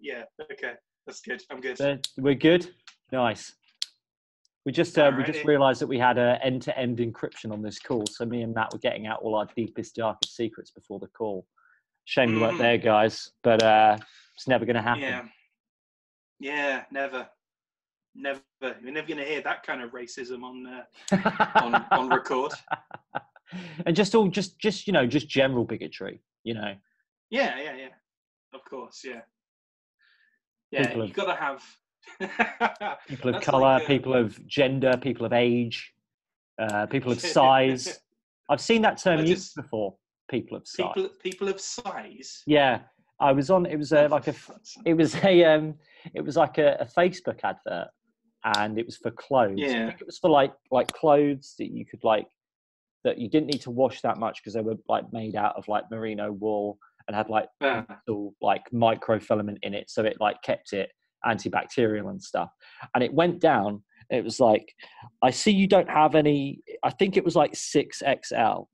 Yeah, okay, that's good. I'm good. We're good. Nice. We just realised that we had a end-to-end encryption on this call, so me and Matt were getting out all our deepest, darkest secrets before the call. Shame you weren't there, guys, but it's never going to happen. Yeah, never. You're never going to hear that kind of racism on record. And just general bigotry, Yeah. Of course, yeah. You've got to have people of colour, people of gender, people of age, people of size. I've seen that term used before. People of size. People of size. Yeah, I was on. It was like a Facebook advert, and it was for clothes. Yeah. I think it was for like clothes that you could that you didn't need to wash that much because they were made out of merino wool and had little microfilament in it, so it kept it antibacterial and stuff. And it went down. It was I see you don't have any. I think it was 6XL.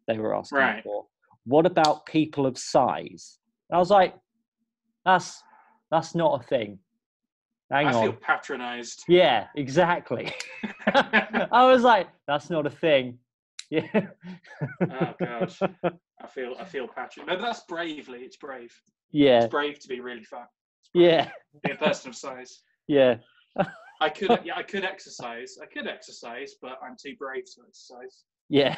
They were asking for. What about people of size? And I was like, that's not a thing. Hang on. I feel patronised. Yeah, exactly. I was like, that's not a thing. Yeah. Oh gosh, I feel patronised. No, but that's bravely. It's brave. Yeah. It's brave to be really fat. Yeah. Be a person of size. Yeah. I could exercise, but I'm too brave to exercise. Yeah.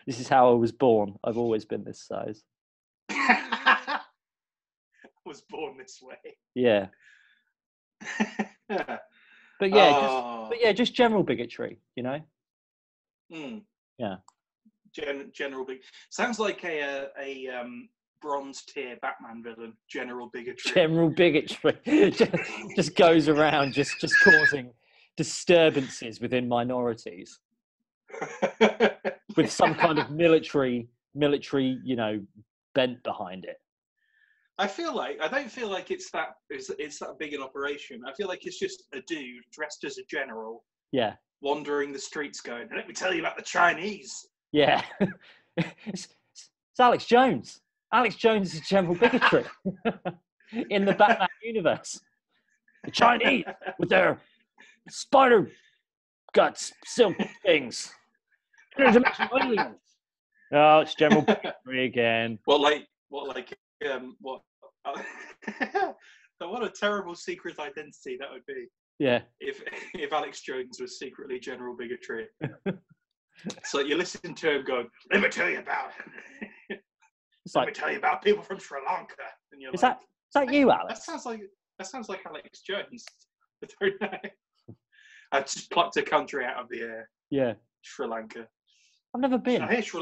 This is how I was born. I've always been this size. I was born this way. Yeah. But just general bigotry, Yeah. General big. Sounds like a bronze tier Batman villain. General bigotry. General bigotry just goes around just causing disturbances within minorities with some kind of military bent behind it. I don't feel like it's that big an operation. I feel like it's just a dude dressed as a general. Yeah. Wandering the streets going, let me tell you about the Chinese. Yeah. It's Alex Jones. Alex Jones is general bigotry in the Batman universe. The Chinese with their spider guts, silk things. Interdimensional aliens. Oh, it's general bigotry again. What a terrible secret identity that would be. Yeah. If Alex Jones was secretly general bigotry. So you listen to him going, let me tell you about let me tell you about people from Sri Lanka. And you're is that you, Alex? That sounds like Alex Jones. I don't know. I just plucked a country out of the air. Yeah. Sri Lanka. I've never been. I hear Sri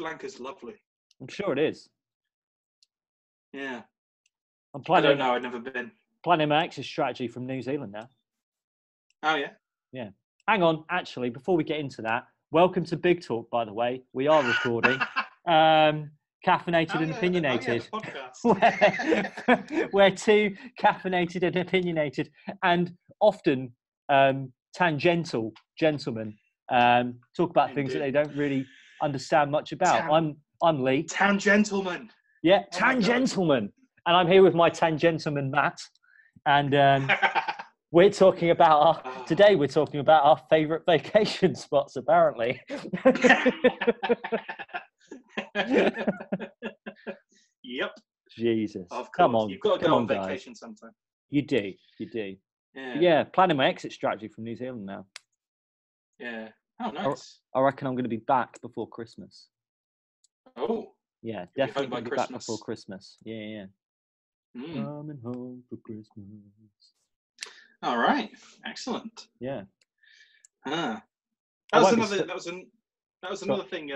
Lanka's lovely. I'm sure it is. Yeah. I don't know. I've never been. Planning my exit strategy from New Zealand now. Oh, yeah? Yeah. Hang on. Actually, before we get into that, welcome to Big Talk, by the way. We are recording. Caffeinated and opinionated. We're two caffeinated and opinionated and often tangential gentlemen talk about things that they don't really understand much about. I'm Lee. Tangentleman. Yeah, tangentleman. And I'm here with my tangentleman, Matt. And we're talking about today we're talking about our favourite vacation spots, apparently. Yep. Jesus. Of course. Come on. You've got to go on vacation sometime. You do. Yeah, planning my exit strategy from New Zealand now. Yeah. Oh, nice. I reckon I'm going to be back before Christmas. Oh. Yeah, definitely going to be back before Christmas. Yeah. Coming home for Christmas. All right. Excellent. Yeah. That was another thing.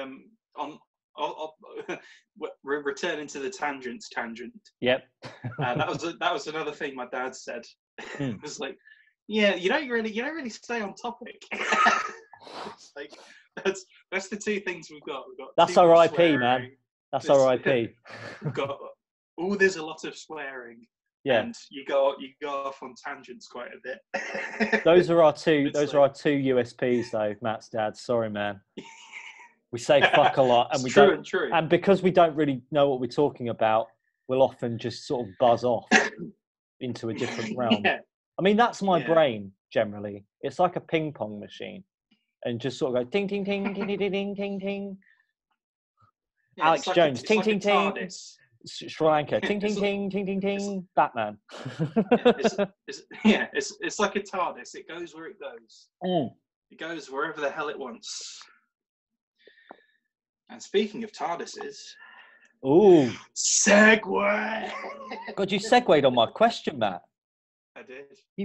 We're returning to the tangent. Yep. that was another thing my dad said. It was like, yeah, you don't really stay on topic. It's like that's the two things we've got. That's R.I.P. man. That's R.I.P. We've got there's a lot of swearing. Yeah. And you go off on tangents quite a bit. Those are our two USPs though, Matt's dad. Sorry, man. We say fuck a lot, and true. And because we don't really know what we're talking about, will often just sort of buzz off into a different realm. Yeah. I mean, that's my brain generally. It's like a ping pong machine, and just sort of go ting ting ting ting ting ting ting ting. Yeah, Alex Jones, ting ting ting. TARDIS. Sri Lanka, ting ting ting ting ting ting. Batman. It's like a TARDIS. It goes where it goes. It goes wherever the hell it wants. And speaking of TARDISes, segue. God, you segued on my question, Matt. I did. He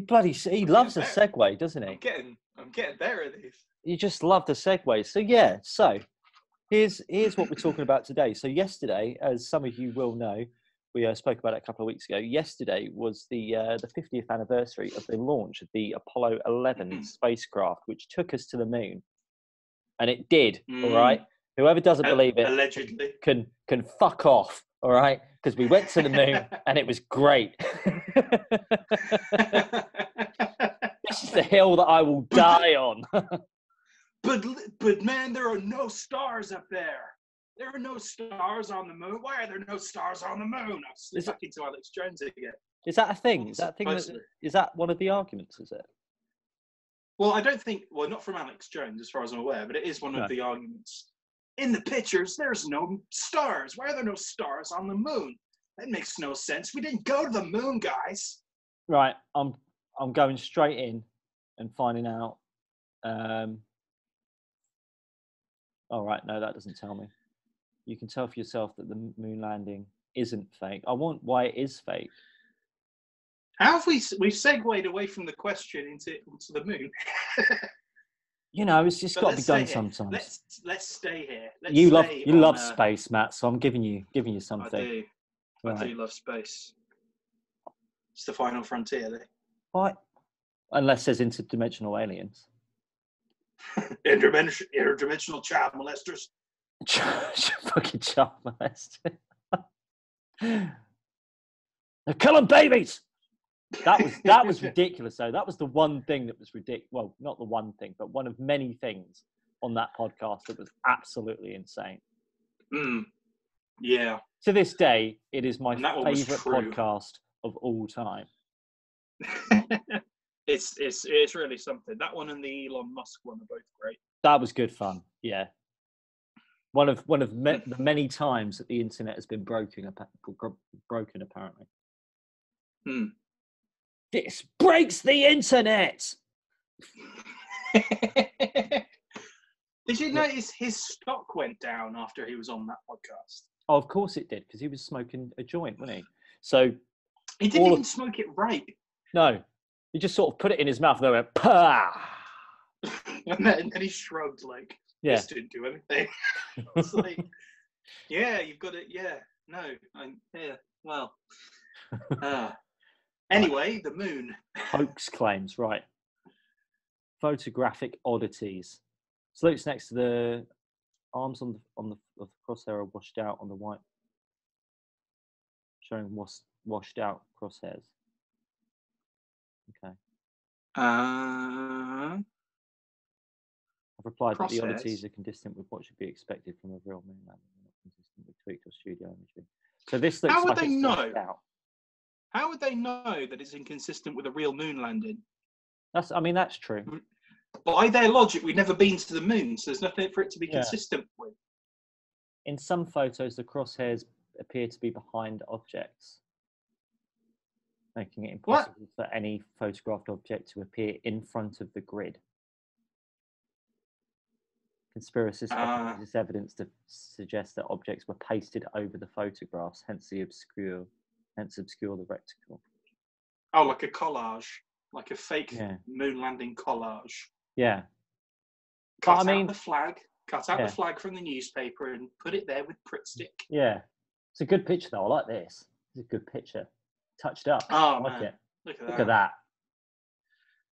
loves a segue, doesn't he? I'm getting better at this. You just love the segue. So yeah, here's what we're talking about today. So yesterday, as some of you will know, we spoke about it a couple of weeks ago. Yesterday was the 50th anniversary of the launch of the Apollo 11 spacecraft, which took us to the moon, and it did. All right. Whoever doesn't believe it, allegedly, can fuck off. All right, because we went to the moon and it was great. This is the hill that I will die on. But man, there are no stars up there. There are no stars on the moon. Why are there no stars on the moon? I've slipped back into Alex Jones again. Is that a thing? Is that one of the arguments? Is it? Well, I don't think. Well, not from Alex Jones, as far as I'm aware, but it is one of the arguments. In the pictures, there's no stars. Why are there no stars on the moon? That makes no sense. We didn't go to the moon, guys. Right, I'm going straight in and finding out. All right, no, that doesn't tell me. You can tell for yourself that the moon landing isn't fake. I want why it is fake. How have we've segued away from the question into the moon? You know, it's just got to be done sometimes. Let's stay here. You love space, Matt. So I'm giving you something. I do. Right. I do love space. It's the final frontier, though. What? Unless there's interdimensional aliens. Interdimensional child molesters. Fucking child molesters. They're killing babies. That was ridiculous, though. That was the one thing that was ridiculous. Well, not the one thing, but one of many things on that podcast that was absolutely insane. Yeah. To this day, it is my favourite podcast of all time. It's really something. That one and the Elon Musk one are both great. That was good fun. Yeah. One of the many times that the internet has been broken apparently. This breaks the internet. Did you notice his stock went down after he was on that podcast? Oh, of course it did, because he was smoking a joint, wasn't he? So he didn't even smoke it right. No, he just sort of put it in his mouth and they went, "Pah!" and then he shrugged like, "This didn't do anything." It's like, yeah, you've got it. Yeah, no, well. Anyway, the moon. Hoax claims, right. Photographic oddities. Salutes next to the arms of the crosshair are washed out on the white, showing washed out crosshairs. Okay. I've replied that the oddities are consistent with what should be expected from a real moon landing, not consistent with tweaked or studio imagery. So this looks like it's washed out. How would they know that it's inconsistent with a real moon landing? That's true. By their logic, we've never been to the moon, so there's nothing for it to be consistent with. In some photos, the crosshairs appear to be behind objects, making it impossible for any photographed object to appear in front of the grid. Conspiracists often use this evidence to suggest that objects were pasted over the photographs, hence obscure the reticle. Oh, like a collage, like a fake moon landing collage. Yeah. Cut out the flag from the newspaper and put it there with Pritt stick. Yeah. It's a good picture though. I like this. It's a good picture. Touched up. Oh, I like man. it. Look at that.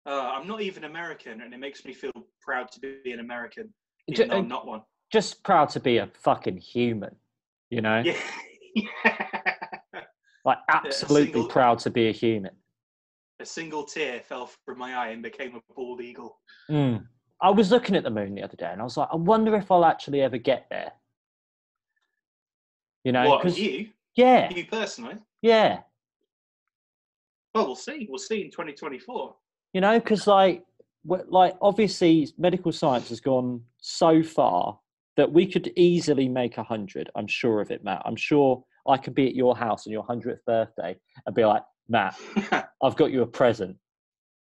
I'm not even American, and it makes me feel proud to be an American, even though I'm not one. Just proud to be a fucking human, you know? Yeah. Like, absolutely proud to be a human. A single tear fell from my eye and became a bald eagle. I was looking at the moon the other day, and I was like, I wonder if I'll actually ever get there. You know? What, you? Yeah. You personally? Yeah. Well, we'll see. We'll see in 2024. You know, because obviously medical science has gone so far that we could easily make 100. I'm sure of it, Matt. I'm sure I could be at your house on your 100th birthday and be like, Matt, I've got you a present.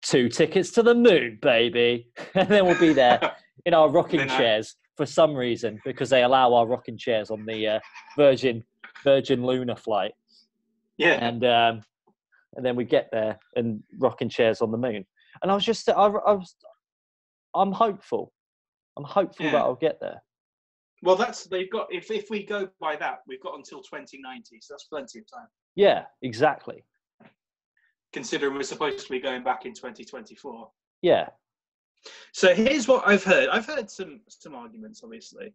2 tickets to the moon, baby. And then we'll be there in our rocking chairs for some reason, because they allow our rocking chairs on the Virgin Lunar flight. Yeah. And then we get there and rocking chairs on the moon. And I was just, I'm hopeful. I'm hopeful that I'll get there. Well, they've got, if we go by that, we've got until 2090, so that's plenty of time. Yeah, exactly. Considering we're supposed to be going back in 2024. Yeah. So here's what I've heard. I've heard some arguments, obviously,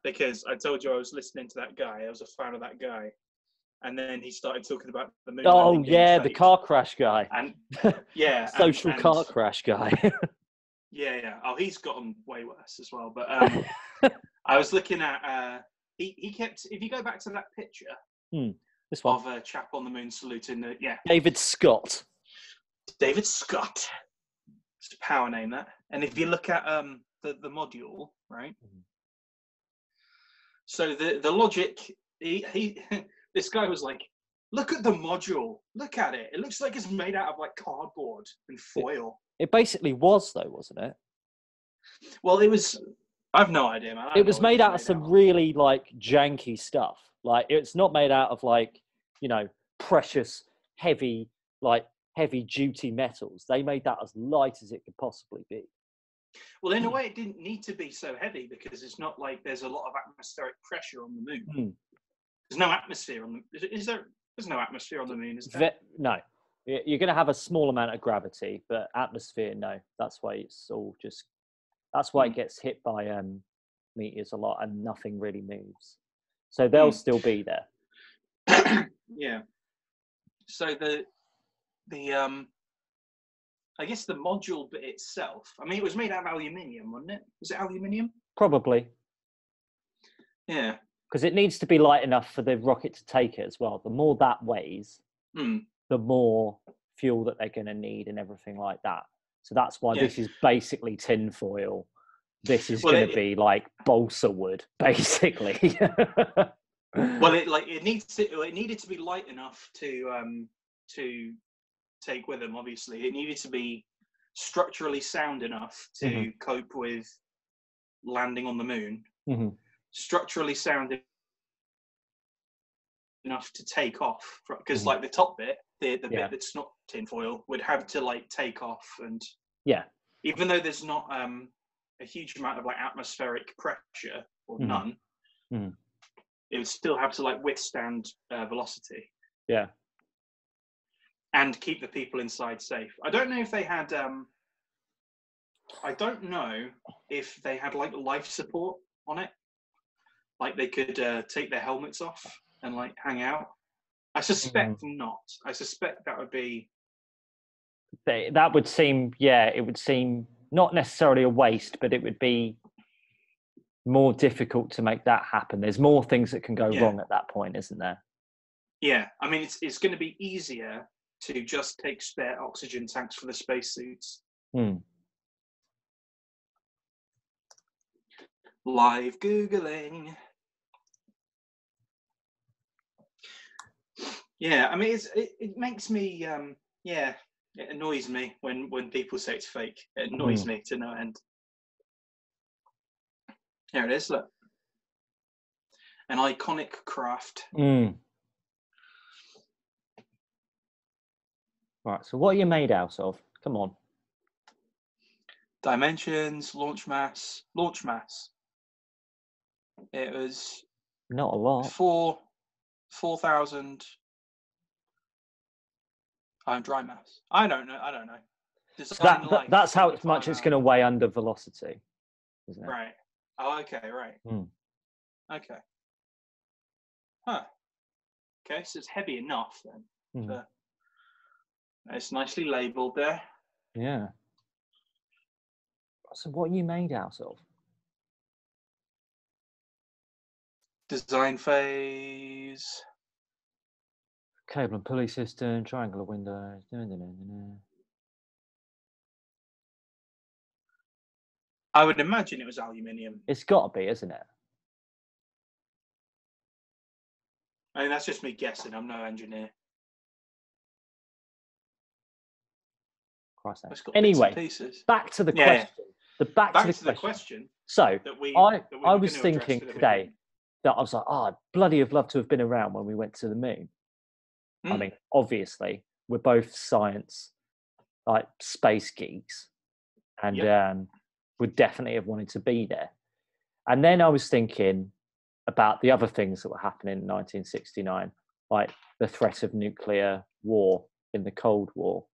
because I told you I was listening to that guy. I was a fan of that guy. And then he started talking about the moon. Oh, yeah, the car crash guy. And yeah. Social car crash guy. Yeah. Oh, he's gotten way worse as well. But I was looking at, he kept, if you go back to that picture this one. of a chap on the moon saluting, David Scott. David Scott. It's a power name, that. And if you look at the module, right? So the logic, he this guy was like, look at the module. Look at it. It looks like it's made out of like cardboard and foil. It basically was, though, wasn't it? Well, it was. I've no idea, man. It was made out of some really like janky stuff. Like, it's not made out of like, you know, precious, heavy duty metals. They made that as light as it could possibly be. Well, in a way, it didn't need to be so heavy, because it's not like there's a lot of atmospheric pressure on the moon. There's no atmosphere on the. Is there? There's no atmosphere on the moon, is there? No. You're going to have a small amount of gravity, but atmosphere, no. That's why it's all just. That's why it gets hit by meteors a lot, and nothing really moves. So they'll still be there. Yeah. So the I guess the module bit itself. I mean, it was made out of aluminium, wasn't it? Was it aluminium? Probably. Yeah. Because it needs to be light enough for the rocket to take it as well. The more that weighs, the more fuel that they're going to need and everything like that. So that's why this is basically tin foil. This is going to be like balsa wood, basically. Well, it needed to be light enough to take with them. Obviously, it needed to be structurally sound enough to cope with landing on the moon. Structurally sound enough to take off, because like the top bit, the bit that's not tinfoil, would have to like take off, and even though there's not a huge amount of like atmospheric pressure or none, it would still have to like withstand velocity. Yeah. And keep the people inside safe. I don't know if they had like life support on it. Like they could take their helmets off and like hang out. I suspect not. I suspect that would be. That would seem, it would seem not necessarily a waste, but it would be more difficult to make that happen. There's more things that can go wrong at that point, isn't there? Yeah, I mean, it's going to be easier to just take spare oxygen tanks for the spacesuits. Live Googling. Yeah, I mean, it makes me, it annoys me when people say it's fake. It annoys me to no end. There it is, look. An iconic craft. Right, so what are you made out of? Come on. Dimensions, launch mass. It was not a lot. 4,000 dry mass. I don't know. That's how much it's going to weigh under velocity, isn't it? Right. Oh, okay. Right. Okay. Huh. Okay, so it's heavy enough then. It's nicely labelled there. Yeah. So what are you made out of? Design phase. Cable and pulley system, triangular windows. I would imagine it was aluminium. It's got to be, isn't it? I mean, that's just me guessing. I'm no engineer. Christ. Anyway, back to the question. Back to the question. So I was thinking today that I was like, I'd bloody have loved to have been around when we went to the moon. I mean, obviously, we're both science, like space geeks, and would definitely have wanted to be there. And then I was thinking about the other things that were happening in 1969, like the threat of nuclear war in the Cold War,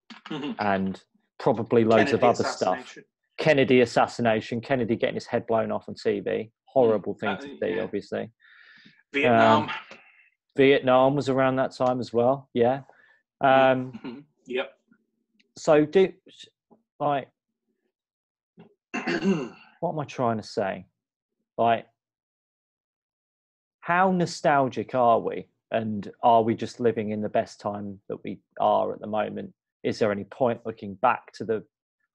and probably loads of other stuff. Kennedy assassination, Kennedy getting his head blown off on TV. Horrible thing to see, obviously. Vietnam was around that time as well. Yeah. Yep. So what am I trying to say? Like, how nostalgic are we? And are we just living in the best time that we are at the moment? Is there any point looking back to the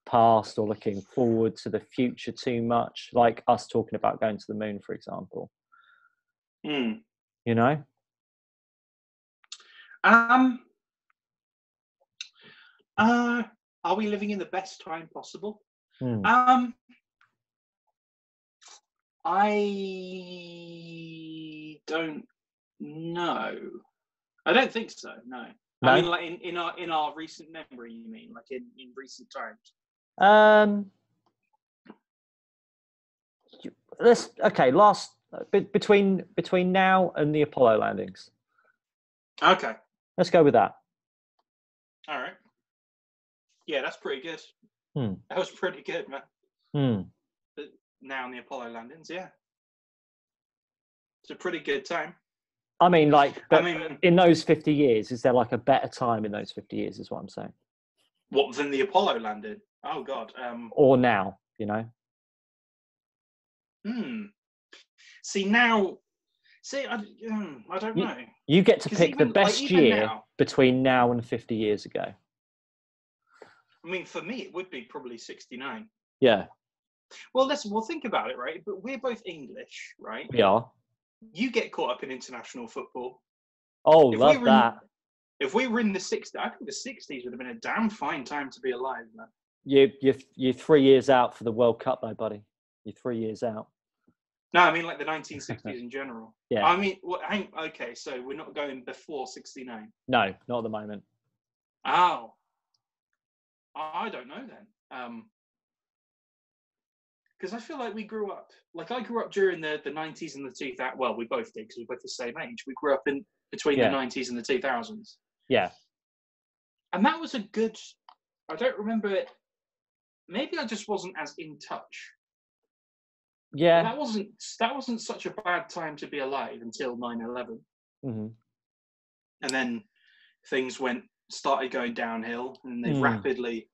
past or looking forward to the future too much? Like us talking about going to the moon, for example. You know? Are we living in the best time possible? I don't know. I don't think so. No. I mean, like in our recent memory, you mean, like in recent times? Between now and the Apollo landings. Okay. Let's go with that. All right. Yeah, that's pretty good. That was pretty good, man. But now in the Apollo landings, yeah. It's a pretty good time. I mean, in those 50 years, is there like a better time in those 50 years, is what I'm saying? What, than the Apollo landing? Oh, God. Or now, you know? See, now... I don't know. You get to pick the best year between now and 50 years ago. I mean, for me, it would be probably 69. Yeah. Well, think about it, right? But we're both English, right? We are. You get caught up in international football. Oh, love that. If we were in the 60s, I think the 60s would have been a damn fine time to be alive, man. You're 3 years out for the World Cup, though, buddy. You're 3 years out. No, I mean like the 1960s in general. Yeah. I mean, okay, so we're not going before 69. No, not at the moment. Oh, I don't know then. Because I feel like we grew up. Like I grew up during the 90s and the 2000s. Well, we both did because we're both the same age. We grew up in between the 90s and the 2000s. Yeah. And that was a good. I don't remember it. Maybe I just wasn't as in touch. Yeah. That wasn't such a bad time to be alive until 9/11. And then things started going downhill, and they've rapidly.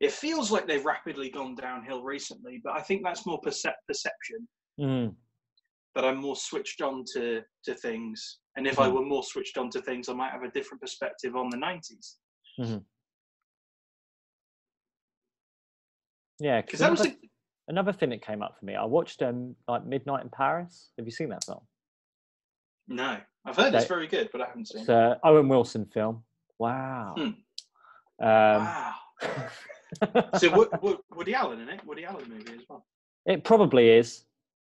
It feels like they've rapidly gone downhill recently, but I think that's more perception. That I'm more switched on to things, and if I were more switched on to things, I might have a different perspective on the 90s. Yeah, because that was another thing that came up for me. I watched like Midnight in Paris. Have you seen that film? No, I've heard it's very good, but I haven't seen it. It's an Owen Wilson film. Wow. Wow. So Woody Allen in it? Woody Allen movie as well? It probably is.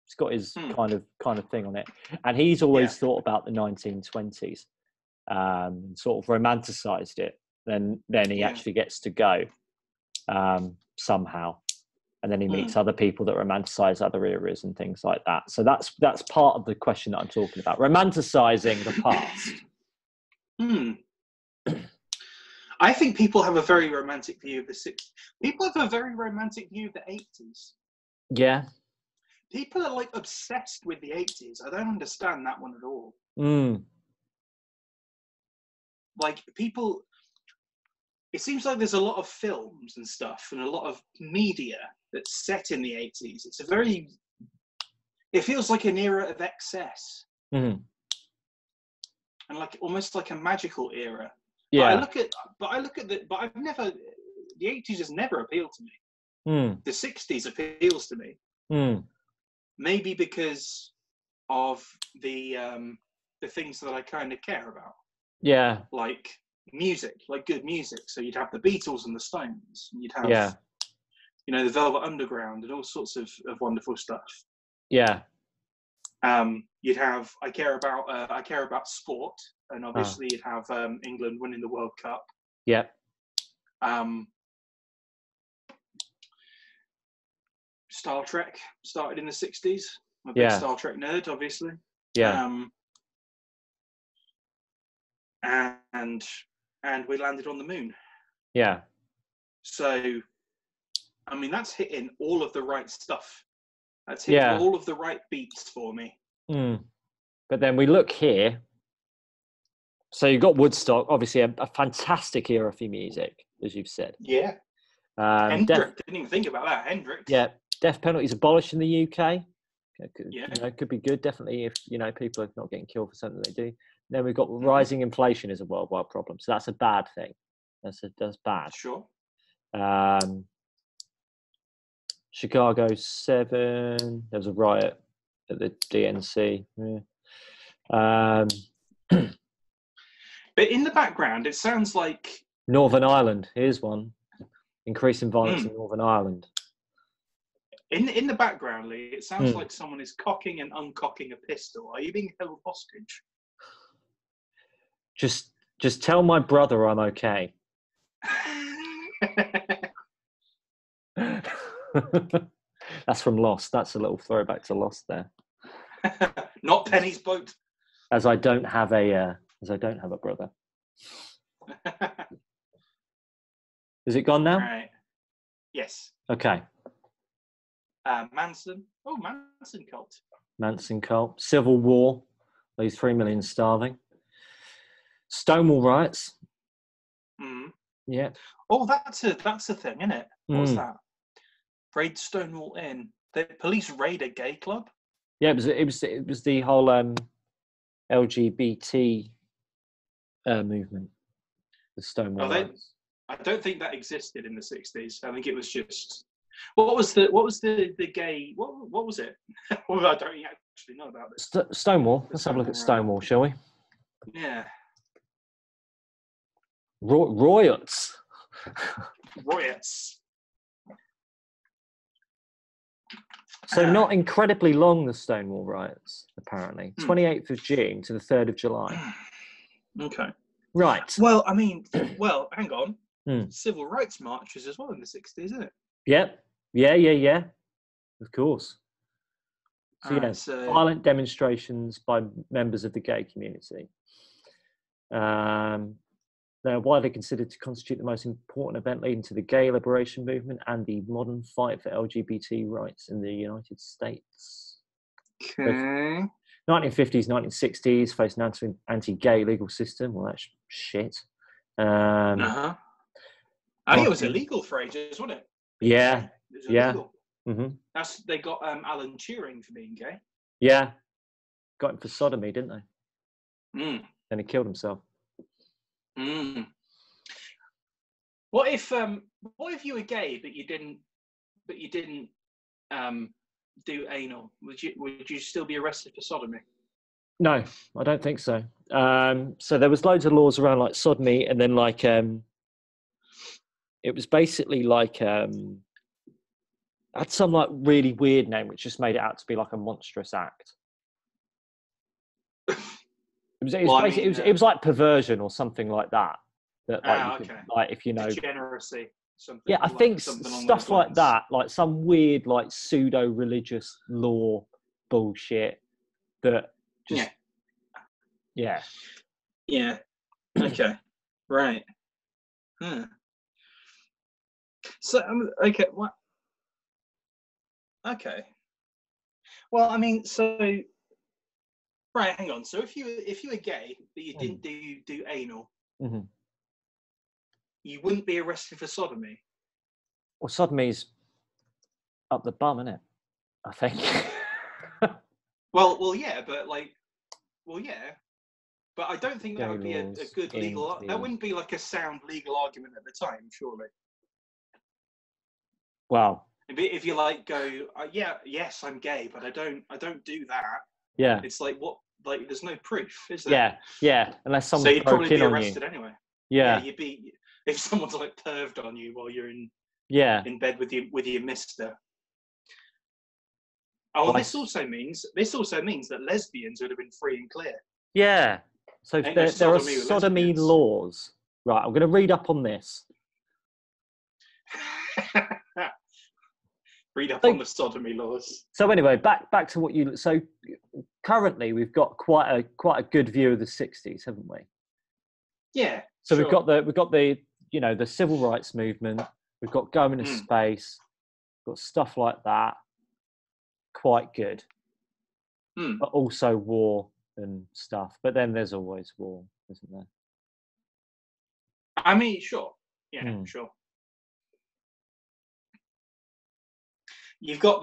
It's got his kind of thing on it, and he's always thought about the 1920s, sort of romanticized it. Then he actually gets to go somehow, and then he meets other people that romanticize other eras and things like that. So that's part of the question that I'm talking about: romanticizing the past. I think people have a very romantic view of the 60s. People have a very romantic view of the 80s. Yeah. People are like obsessed with the 80s. I don't understand that one at all. Like people, it seems like there's a lot of films and stuff and a lot of media that's set in the 80s. It feels like an era of excess. and like almost like a magical era. Yeah. But I've never, the 80s has never appealed to me. The 60s appeals to me. Maybe because of the things that I kind of care about. Yeah. Like music, like good music. So you'd have the Beatles and the Stones, and you'd have, you know, the Velvet Underground and all sorts of wonderful stuff. Yeah. You'd have, I care about sport, and obviously you'd have England winning the World Cup. Yeah. Star Trek started in the 60s. I'm a big Star Trek nerd, obviously. Yeah. And we landed on the moon. Yeah. So, I mean, that's hitting all of the right stuff. That's hitting all of the right beats for me. But then we look here. So you've got Woodstock, obviously a fantastic era for music, as you've said. Yeah. Hendrix, didn't even think about that. Hendrix. Yeah. Death penalty is abolished in the UK. Yeah. You know, could be good, definitely, if, you know, people are not getting killed for something they do. Then we've got rising inflation is a worldwide problem. So that's a bad thing. That's bad. Sure. Chicago 7. There was a riot at the DNC. Yeah. But in the background, it sounds like Northern Ireland. Here's one. Increasing violence in Northern Ireland. In the background, Lee, it sounds like someone is cocking and uncocking a pistol. Are you being held hostage? Just tell my brother I'm okay. That's from Lost. That's a little throwback to Lost there. Not Penny's boat. As I don't have a brother. Is it gone now? Right. Yes. Okay. Manson. Oh, Manson cult. Manson cult. Civil War. Leaves 3 million starving. Stonewall riots. Yeah. Oh, that's a thing, isn't it? What's that? Raid Stonewall Inn. The police raid a gay club. Yeah, it was the whole LGBT movement. The Stonewall riots. I don't think that existed in the 60s. I think it was just. What was the gay? What was it? Well, I don't actually know about this. Stonewall. Let's have a look at Stonewall, shall we? Yeah. Riots. Riots. So not incredibly long, the Stonewall riots, apparently. 28th of June to the 3rd of July. Okay. Right. Well, I mean, hang on. Civil rights marches as well in the 60s, isn't it? Yep. Yeah. Of course. So, so violent demonstrations by members of the gay community. They're widely considered to constitute the most important event leading to the gay liberation movement and the modern fight for LGBT rights in the United States. Okay. 1950s, 1960s faced an anti-gay legal system. Well, that's shit. I think it was illegal for ages, wasn't it? Yeah. It was illegal. Mm-hmm. They got Alan Turing for being gay. Yeah. Got him for sodomy, didn't they? And he killed himself. What if you were gay but you didn't do anal? Would you still be arrested for sodomy? No, I don't think so. So there was loads of laws around like sodomy, and then like it was basically like had some like really weird name which just made it out to be like a monstrous act. It was like perversion or something like that. That like, like if you know, degeneracy. Something. Yeah, I think stuff like that, like some weird like pseudo-religious law bullshit that just yeah. Okay, right. So okay, what? Okay. Well, I mean, so. Right, hang on. So if you were gay but you didn't do anal, you wouldn't be arrested for sodomy. Well, sodomy's up the bum, isn't it? I think. well, yeah, but like, well, yeah, But I don't think that would be a good legal. That wouldn't be like a sound legal argument at the time, surely. Wow. If you like go, yes, I'm gay, but I don't do that. Yeah. It's like what? Like there's no proof, is there? Yeah. Unless someone. So you'd probably be on arrested you. anyway. Yeah. You'd be if someone's like perved on you while you're in bed with your mister. Oh, well, this also means that lesbians would have been free and clear. Yeah. So there are sodomy laws. Right, I'm going to read up on this. Read up on the sodomy laws. So anyway, back to what you. So currently, we've got quite a good view of the '60s, haven't we? Yeah. So we've got the the civil rights movement. We've got going to space. We've got stuff like that. Quite good. But also war and stuff. But then there's always war, isn't there? I mean, sure. Yeah, sure. You've got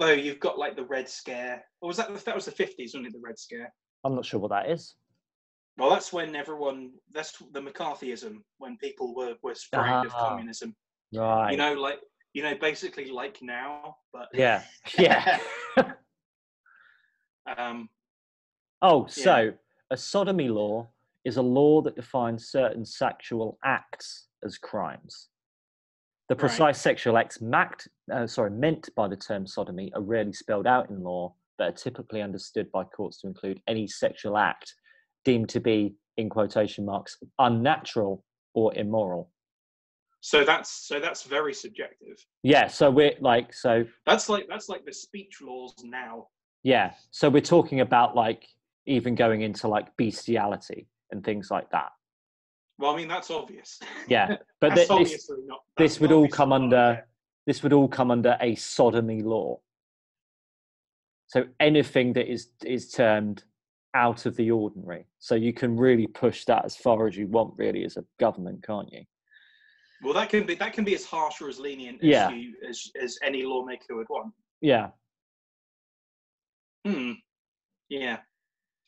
like the Red Scare. Or was that was the 50s, wasn't it, the Red Scare? I'm not sure what that is. Well, that's when that's the McCarthyism, when people were sprayed of communism. Right. Basically like now, but yeah. So a sodomy law is a law that defines certain sexual acts as crimes. The precise sexual acts meant by the term sodomy are rarely spelled out in law, but are typically understood by courts to include any sexual act deemed to be, in quotation marks, unnatural or immoral. So that's very subjective. Yeah. So we're like that's like the speech laws now. Yeah. So we're talking about like even going into like bestiality and things like that. Well, I mean that's obvious. Yeah, but this would all come under a sodomy law. So anything that is termed out of the ordinary. So you can really push that as far as you want, really, as a government, can't you? Well, that can be as harsh or as lenient as any lawmaker would want. Yeah. Yeah.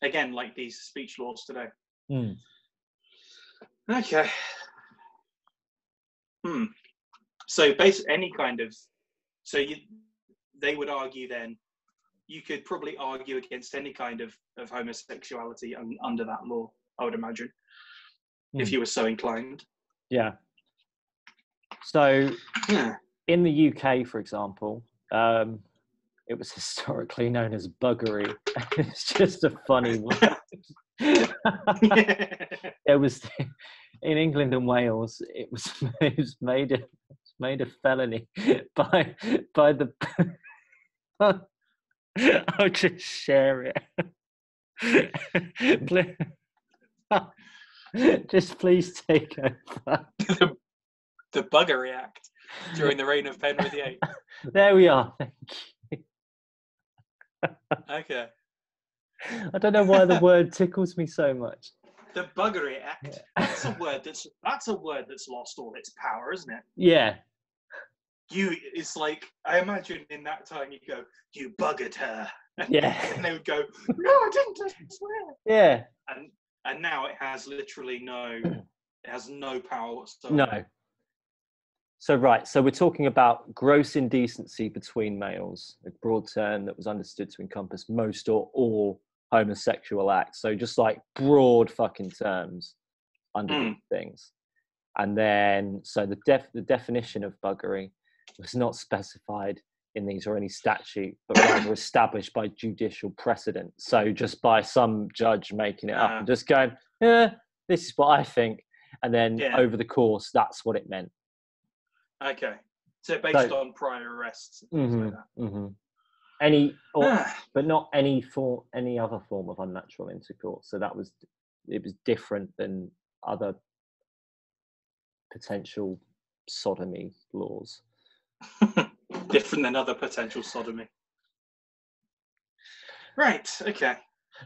Again, like these speech laws today. Okay. So basically, any kind of. They would argue then. You could probably argue against any kind of homosexuality under that law, I would imagine, if you were so inclined. Yeah. So, in the UK, for example, it was historically known as buggery. It's just a funny word. It was in England and Wales. It was made a felony by the. I'll just share it. Just please take over. The Buggery Act during the reign of Henry VIII. There we are. Thank you. Okay. I don't know why the word tickles me so much. The Buggery Act. That's a word that's lost all its power, isn't it? Yeah. It's like, I imagine in that time you go, you buggered her. Yeah. And they would go, no, I didn't, I swear. Yeah. And now it has literally no power whatsoever. No. So we're talking about gross indecency between males, a broad term that was understood to encompass most or all homosexual acts. So just like broad fucking terms under these things. And then, so the definition of buggery was not specified in these or any statute, but rather established by judicial precedent. So just by some judge making it up and just going, this is what I think. And then over the course, that's what it meant. Okay. So based on prior arrests and things like that. But not any other form of unnatural intercourse. So it was different than other potential sodomy laws. Different than other potential sodomy. Right, okay.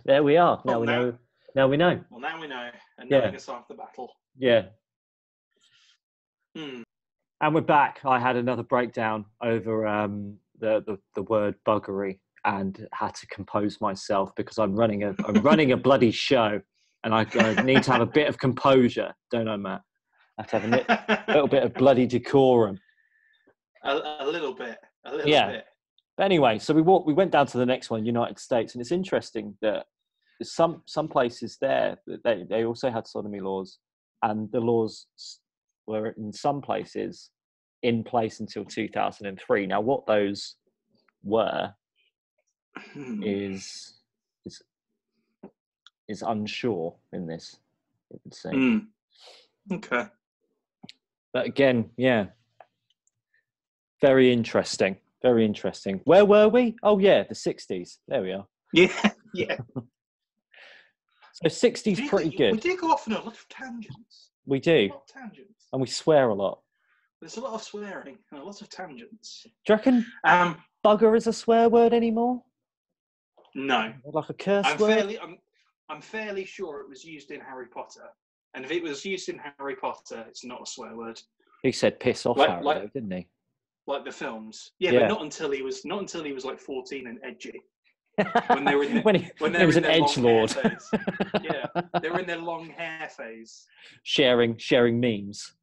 There we are. Now we know. Well, now we know. And knowing is half the battle. Yeah. And we're back. I had another breakdown over the word buggery and had to compose myself because I'm running a bloody show. and I need to have a bit of composure, don't I, Matt? I have to have a little bit of bloody decorum. A little bit. But anyway, so we went down to the next one, United States, and it's interesting that some places there they also had sodomy laws, and the laws were in some places in place until 2003. Now, what those were is unsure in this, it would seem. Okay. But again, yeah, very interesting. Very interesting. Where were we? Oh, yeah, the 60s. There we are. Yeah. So 60s pretty good. We do go off on a lot of tangents. We do. A lot of tangents. And we swear a lot. There's a lot of swearing and a lot of tangents. Do you reckon bugger is a swear word anymore? No. Like a curse word? I'm fairly sure it was used in Harry Potter. And if it was used in Harry Potter, it's not a swear word. He said piss off Harry, though, didn't he? Like the films. Yeah, but not until he was like 14 and edgy. When they were in when he was an edgelord. Yeah, they were in their long hair phase. Sharing memes.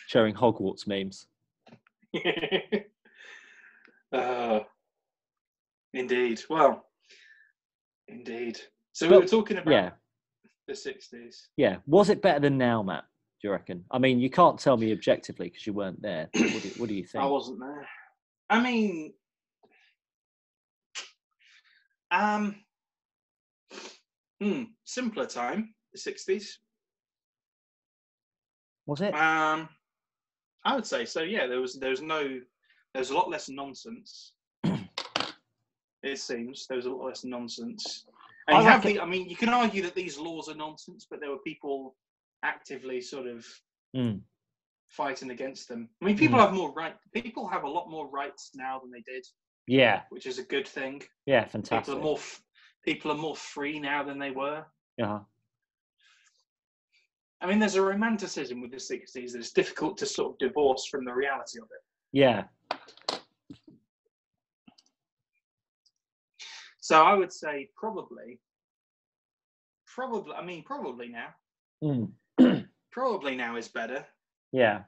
Sharing Hogwarts memes. Indeed. Well, indeed. So we were talking about the 60s. Yeah. Was it better than now, Matt? Do you reckon? I mean, you can't tell me objectively because you weren't there. What do you think? I wasn't there. I mean, simpler time, the 60s. Was it? I would say so. Yeah, there was a lot less nonsense. It seems there was a lot less nonsense. And you can argue that these laws are nonsense, but there were people actively sort of fighting against them. I mean, people have more right. People have a lot more rights now than they did. Yeah, which is a good thing. Yeah, fantastic. People are more free now than they were. Yeah. I mean, there's a romanticism with the 60s that it's difficult to sort of divorce from the reality of it. Yeah. So I would say probably now. Probably now is better. Yeah.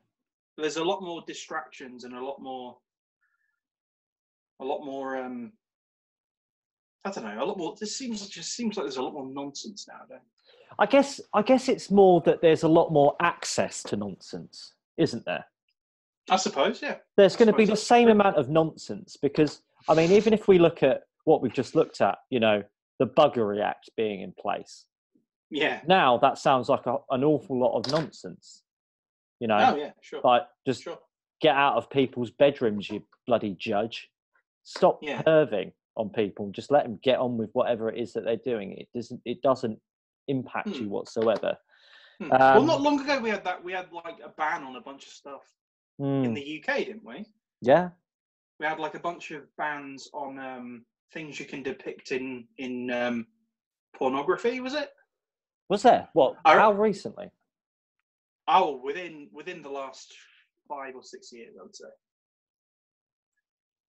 There's a lot more distractions and a lot more I don't know, a lot more. Just seems like there's a lot more nonsense nowadays. I guess it's more that there's a lot more access to nonsense, isn't there? I suppose, yeah. There's going to be the same amount of nonsense because, I mean, even if we look at what we've just looked at, you know, the Buggery Act being in place. Yeah. Now that sounds like an awful lot of nonsense. You know? Oh, yeah, sure. Like, just get out of people's bedrooms, you bloody judge. Stop perving on people and just let them get on with whatever it is that they're doing. It doesn't impact you whatsoever. Well, not long ago we had like a ban on a bunch of stuff in the UK, didn't we? Yeah. We had like a bunch of bans on things you can depict in pornography. Was it? Was there? What? How recently? Oh, within the last 5 or 6 years, I would say.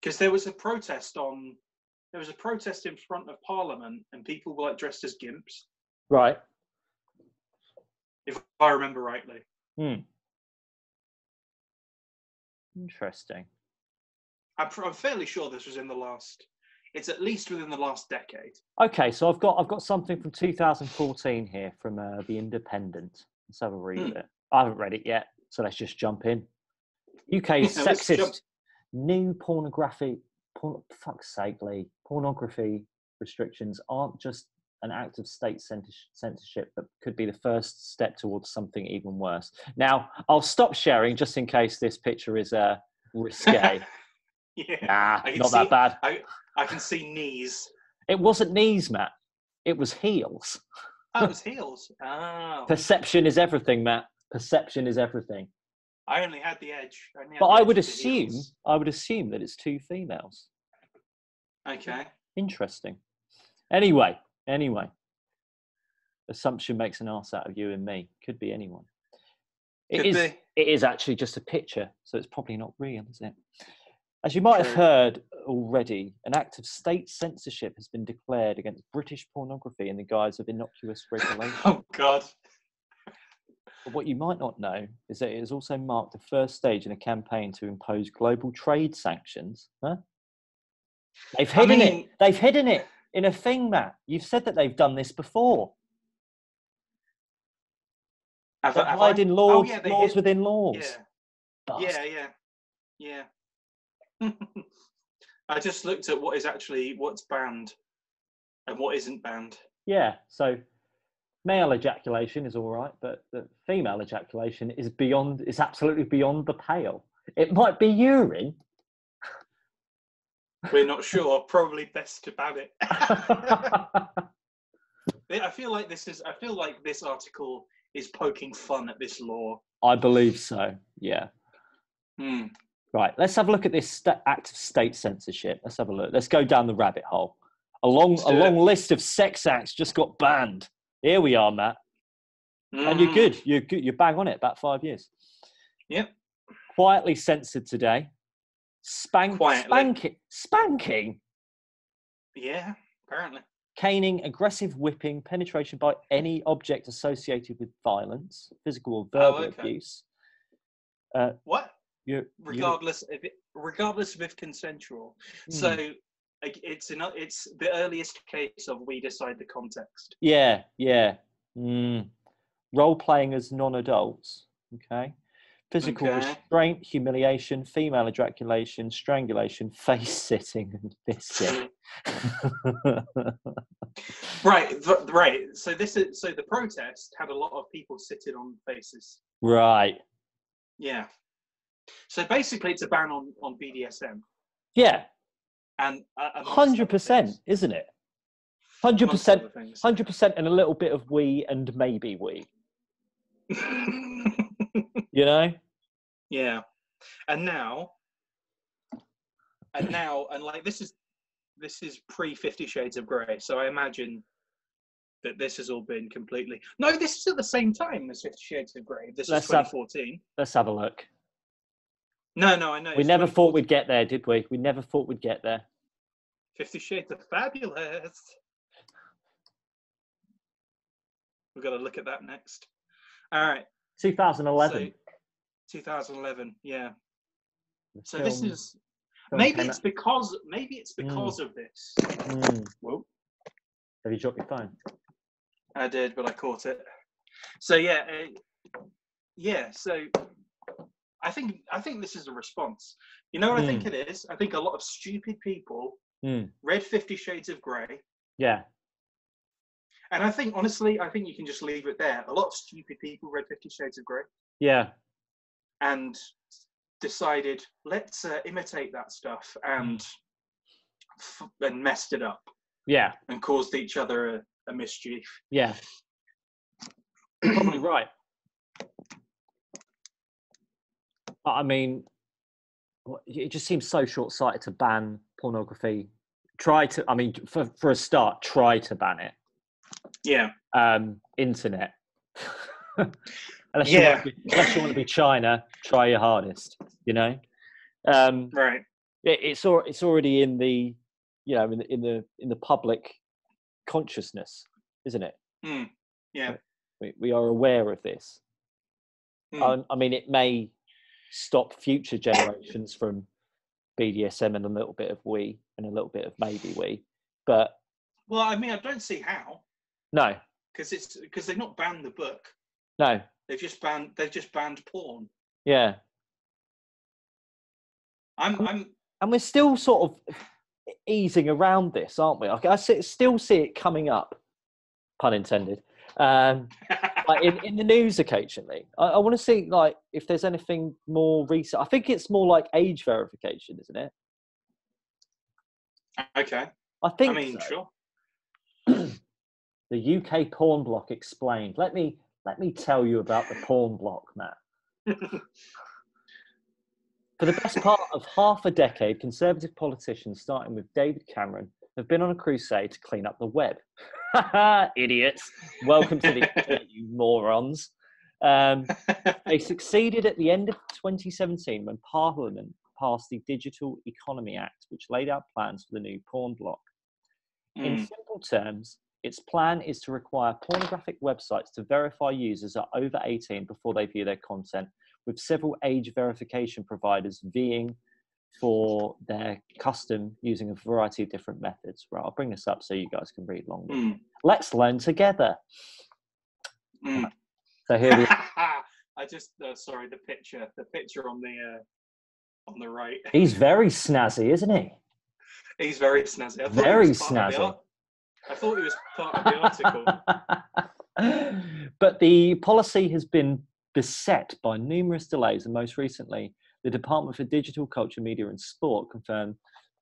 Because there was a protest in front of Parliament, and people were like dressed as gimps. Right. If I remember rightly. Interesting. I'm fairly sure this was it's at least within the last decade. Okay, so I've got something from 2014 here from The Independent. Let's have a read of it. I haven't read it yet, so let's just jump in. UK's sexist new pornography restrictions aren't just an act of state censorship, but could be the first step towards something even worse. Now, I'll stop sharing just in case this picture is risque. Yeah, not that bad. I can see knees. It wasn't knees, Matt. It was heels. Oh, it was heels. Oh. Perception is everything, Matt. Perception is everything. I only had the edge. But I would assume that it's two females. Okay. Interesting. Anyway. Assumption makes an arse out of you and me. Could be anyone. It is actually just a picture, so it's probably not real, is it? As you might have True. heard already, an act of state censorship has been declared against British pornography in the guise of innocuous regulation. Oh, God. But what you might not know is that it has also marked the first stage in a campaign to impose global trade sanctions. Huh? They've hidden it. They've hidden it in a thing, Matt. You've said that they've done this before. They're hiding laws, laws within laws. Yeah. I just looked at what's banned and what isn't banned. Yeah, so male ejaculation is all right, but the female ejaculation is absolutely beyond the pale. It might be urine. We're not sure. Probably best to ban it. I feel like this article is poking fun at this law. I believe so. Yeah. Right. Let's have a look at this act of state censorship. Let's have a look. Let's go down the rabbit hole. A long list of sex acts just got banned. Here we are, Matt. And you're good. You're good. You're bang on it. About 5 years. Yep. Quietly censored today. Spanking. Yeah, apparently. Caning, aggressive whipping, penetration by any object associated with violence, physical or verbal abuse. What? Regardless of if consensual. So it's the earliest case of we decide the context. Yeah. Role playing as non-adults. Okay. Physical restraint, humiliation, female ejaculation, strangulation, face sitting, and fisting. Right. So the protest had a lot of people sitting on faces. Right. Yeah. So basically, it's a ban on BDSM. Yeah. And 100%, isn't it? 100%, 100%, and a little bit of we and maybe we. You know? Yeah. And like this is pre 50 Shades of Grey, so I imagine that this has all been completely. No, this is at the same time as 50 Shades of Grey. This is 2014. Let's have a look. No, I know. We never thought we'd get there, did we? We never thought we'd get there. 50 Shades of Fabulous. We've got to look at that next. All right. 2011. 2011, yeah. So this is maybe it's because of this. Whoa. Have you dropped your phone? I did, but I caught it. So so I think this is a response. You know what I think it is? I think a lot of stupid people read 50 Shades of Grey. Yeah. And I think, honestly, you can just leave it there. A lot of stupid people read 50 Shades of Grey. Yeah. And decided, let's imitate that stuff and messed it up. Yeah. And caused each other a mischief. Yeah. You're probably right. I mean, it just seems so short-sighted to ban pornography. For a start, try to ban it. Yeah. Internet. Unless you want to be China, try your hardest. You know. Right. It's already in the in the public consciousness, isn't it? Yeah. We are aware of this. I mean, it may stop future generations from BDSM and a little bit of we and a little bit of maybe we, but. Well, I mean, I don't see how. No. Because they've not banned the book. No. They've just banned porn. Yeah. And we're still sort of easing around this, aren't we? I still see it coming up, pun intended. Like in the news occasionally. I want to see like if there's anything more recent. I think it's more like age verification, isn't it? Okay. I mean, so. Sure. The UK porn block explained. Let me tell you about the porn block, Matt. For the best part of half a decade, Conservative politicians, starting with David Cameron, have been on a crusade to clean up the web. Idiots. Welcome to the internet, you morons. They succeeded at the end of 2017 when Parliament passed the Digital Economy Act, which laid out plans for the new porn block. In simple terms, its plan is to require pornographic websites to verify users are over 18 before they view their content, with several age verification providers vying for their custom using a variety of different methods. Right, I'll bring this up so you guys can read along with me. Let's learn together. So here we I just sorry, the picture on the right. He's very snazzy, isn't he? He's very snazzy. Very snazzy. I thought he was part of the article. But the policy has been beset by numerous delays, and most recently, the Department for Digital Culture, Media and Sport confirmed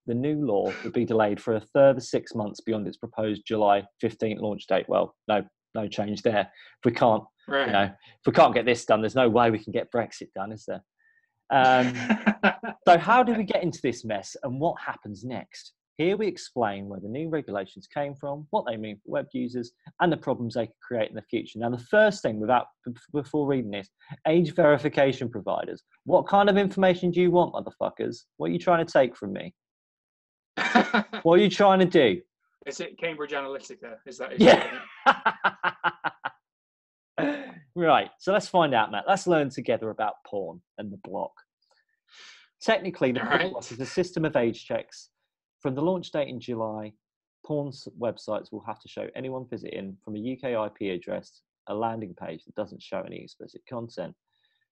the new law would be delayed for a further 6 months beyond its proposed July 15th launch date. Well, no change there. If we can't, if we can't get this done, there's no way we can get Brexit done, is there? So how do we get into this mess, and what happens next? Here we explain where the new regulations came from, what they mean for web users, and the problems they could create in the future. Now, the first thing, before reading this, age verification providers. What kind of information do you want, motherfuckers? What are you trying to take from me? What are you trying to do? Is it Cambridge Analytica? Is that? Yeah. Right. So let's find out, Matt. Let's learn together about porn and the block. Technically, the porn block is a system of age checks. From the launch date in July, porn websites will have to show anyone visiting from a UK IP address a landing page that doesn't show any explicit content.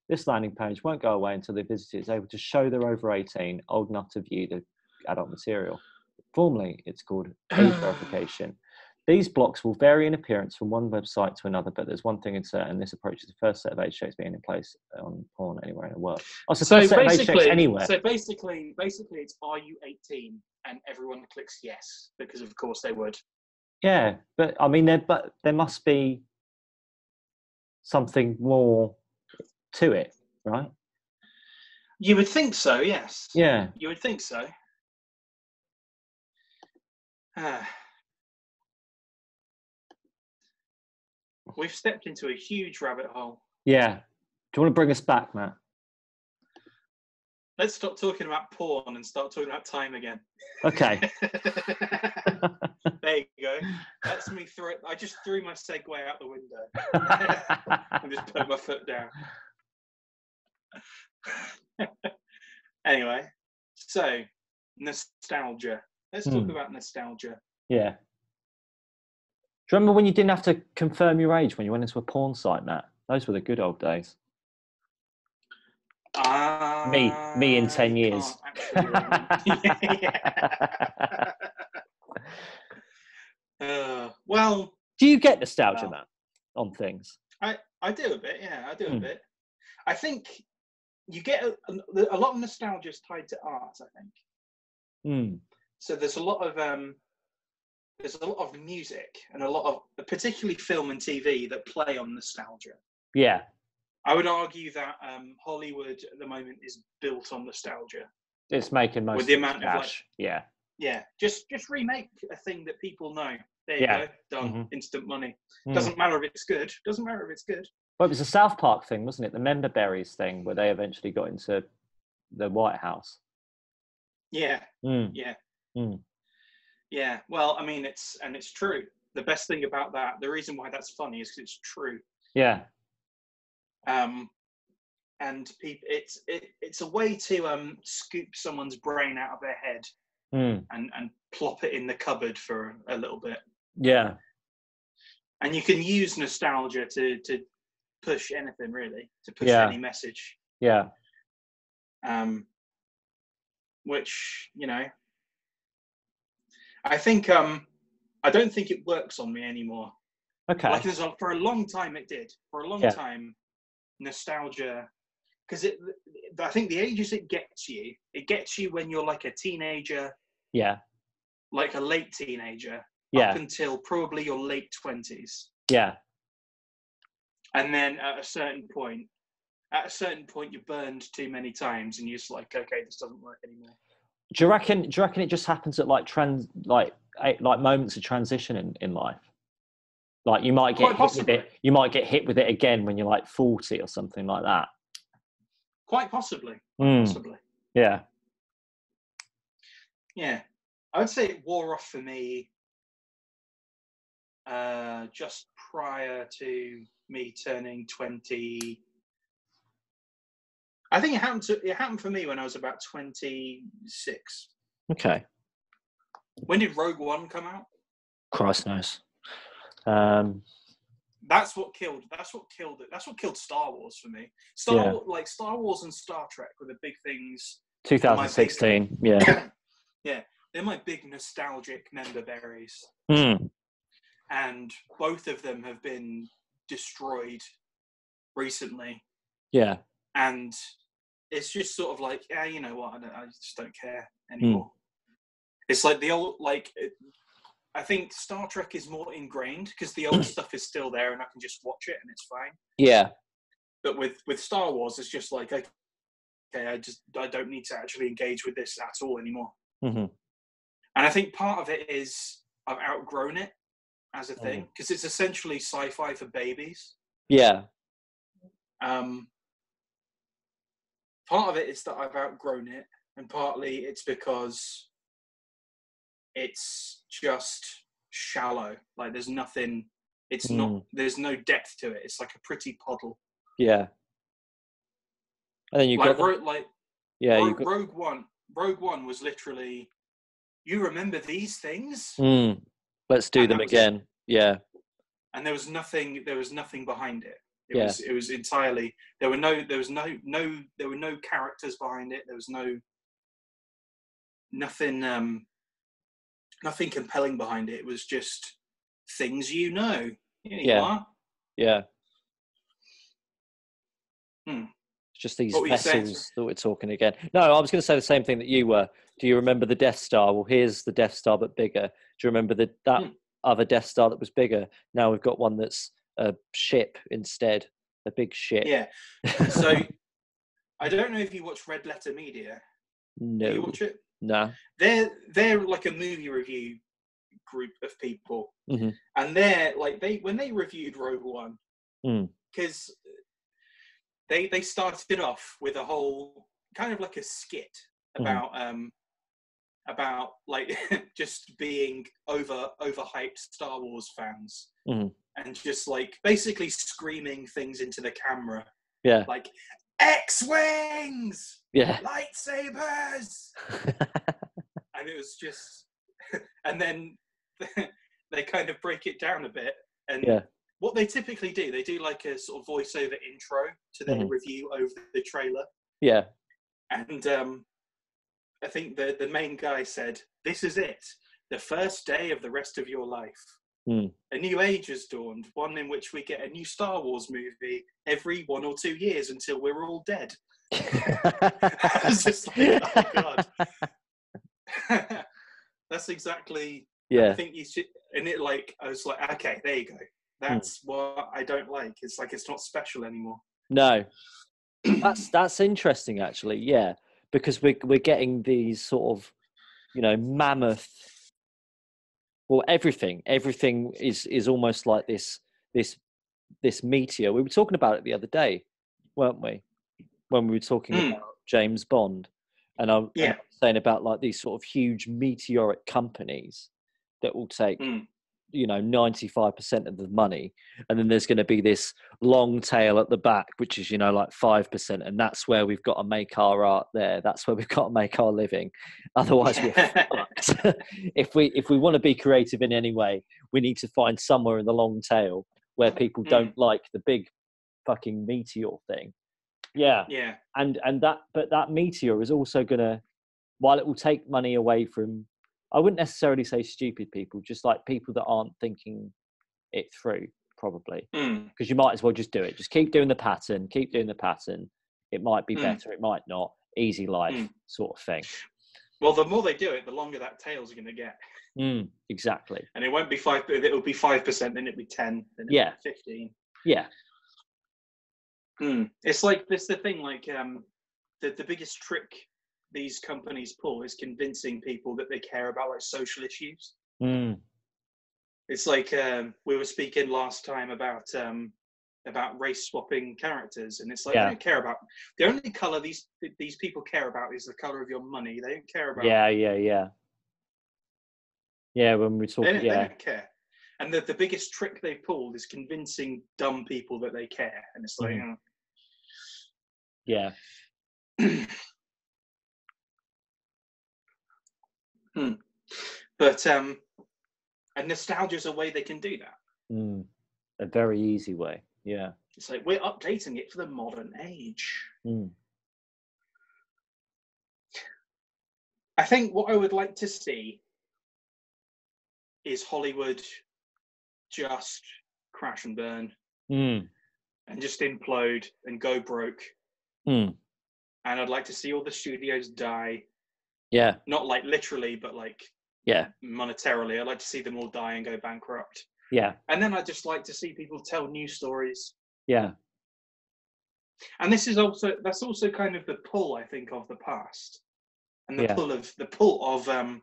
This landing page won't go away until the visitor is able to show they're over 18, old enough to view the adult material. Formally, it's called age verification. These blocks will vary in appearance from one website to another, but there's one thing in certain: this approach is the first set of age checks being in place on porn anywhere in the world. So basically, it's are you 18? And everyone clicks yes, because of course they would. Yeah, but I mean, there must be something more to it, right? You would think so, yes. Yeah. You would think so. We've stepped into a huge rabbit hole. Yeah. Do you want to bring us back, Matt? Let's stop talking about porn and start talking about time again. Okay. There you go. That's me through it. I just threw my segue out the window. I just put my foot down. Anyway, so nostalgia. Let's talk about nostalgia. Yeah. Do you remember when you didn't have to confirm your age when you went into a porn site, Matt? Those were the good old days. Me in 10 years. Well, do you get nostalgia, Matt, on things? I do a bit, yeah. I do a bit. I think you get a lot of nostalgia is tied to art, I think. So there's a lot of music and a lot of, particularly film and TV, that play on nostalgia. Yeah. I would argue that Hollywood at the moment is built on nostalgia. It's making most with the amount cash. Of like, yeah. Just remake a thing that people know. There you go, done. Instant money. Doesn't matter if it's good. Well, it was a South Park thing, wasn't it? The Member Berries thing, where they eventually got into the White House. Yeah. Yeah. Well, I mean, it's true. The best thing about that, the reason why that's funny, is because it's true. Yeah. And it's a way to scoop someone's brain out of their head and plop it in the cupboard for a little bit. Yeah. And you can use nostalgia to push anything, really, to push any message. Yeah. Which, I think I don't think it works on me anymore. Okay. Like for a long time it did. For a long time, nostalgia, because I think the ages it gets you when you're like a teenager. Yeah. Like a late teenager. Yeah. Up until probably your late 20s. Yeah. And then at a certain point you're burned too many times and you're just like, okay, this doesn't work anymore. Do you reckon it just happens at like moments of transition in life? Like you might get hit with it. You might get hit with it again when you're like 40 or something like that. Quite possibly. Possibly. Yeah. Yeah, I would say it wore off for me just prior to me turning 20. I think it happened for me when I was about 26. Okay. When did Rogue One come out? Christ knows. That's what killed it. That's what killed Star Wars for me. Star Wars and Star Trek were the big things. 2016. Yeah. Yeah, they're my big nostalgic member berries. And both of them have been destroyed recently. Yeah. And it's just sort of like, yeah, you know what? I just don't care anymore. It's like the old, I think Star Trek is more ingrained because the old stuff is still there and I can just watch it and it's fine. Yeah. But with Star Wars, it's just like, okay, I don't need to actually engage with this at all anymore. Mm-hmm. And I think part of it is I've outgrown it as a thing because it's essentially sci-fi for babies. Yeah. Part of it is that I've outgrown it, and partly it's because it's just shallow. Like there's nothing. It's not. There's no depth to it. It's like a pretty puddle. Yeah. And then you got Rogue One. Rogue One was literally. You remember these things? Let's do them again. Yeah. And there was nothing behind it. It was entirely. There were no characters behind it. There was nothing compelling behind it. It was just things you know. You are. Yeah. It's just these vessels that we're talking again. No, I was going to say the same thing that you were. Do you remember the Death Star? Well, here's the Death Star, but bigger. Do you remember that other Death Star that was bigger? Now we've got one that's a ship instead, a big ship. Yeah. So I don't know if you watch Red Letter Media. No. Do you watch it? No. They're like a movie review group of people, and they're like when they reviewed Rogue One, because they started off with a whole kind of like a skit about like just being overhyped Star Wars fans, and just like basically screaming things into the camera. Yeah. Like X-Wings! Yeah. Lightsabers! And it was just... And then they kind of break it down a bit. And what they typically do, they do like a sort of voiceover intro to their review over the trailer. Yeah. And I think the main guy said, "This is it. The first day of the rest of your life. A new age has dawned, one in which we get a new Star Wars movie every 1 or 2 years until we're all dead." I was just like, oh God. That's exactly, I think you should, and it like, I was like, okay, there you go. That's what I don't like. It's like, it's not special anymore. No. That's interesting actually, yeah. Because we're getting these sort of, mammoth. Well, everything is almost like this meteor. We were talking about it the other day, weren't we? When we were talking about James Bond, and I was saying about like these sort of huge meteoric companies that will take 95% of the money, and then there's going to be this long tail at the back, which is like 5%, and that's where we've got to make our art. That's where we've got to make our living. Otherwise, we're fucked. If we want to be creative in any way, we need to find somewhere in the long tail where people don't like the big fucking meteor thing. Yeah. And that meteor is also going to, while it will take money away from, I wouldn't necessarily say stupid people, just like people that aren't thinking it through, probably. Because you might as well just do it. Just keep doing the pattern. It might be better, it might not. Easy life sort of thing. Well, the more they do it, the longer that tail's going to get. Exactly. And it won't be 5%, it'll be 5%, then it'll be 10, then it'll be 15. Yeah. It's like, this the thing, like, the biggest trick these companies pull is convincing people that they care about like social issues. It's like we were speaking last time about race swapping characters, and it's like they don't care about, the only color these people care about is the color of your money. They don't care about Yeah, when we talk, They don't care. And the biggest trick they pulled is convincing dumb people that they care. And it's like, yeah. But and nostalgia is a way they can do that. A very easy way. Yeah. It's like we're updating it for the modern age. I think what I would like to see is Hollywood just crash and burn and just implode and go broke. And I'd like to see all the studios die. Yeah. Not like literally, but like monetarily. I'd like to see them all die and go bankrupt. Yeah. And then I'd just like to see people tell new stories. Yeah. And that's also kind of the pull, I think, of the past. And the pull of the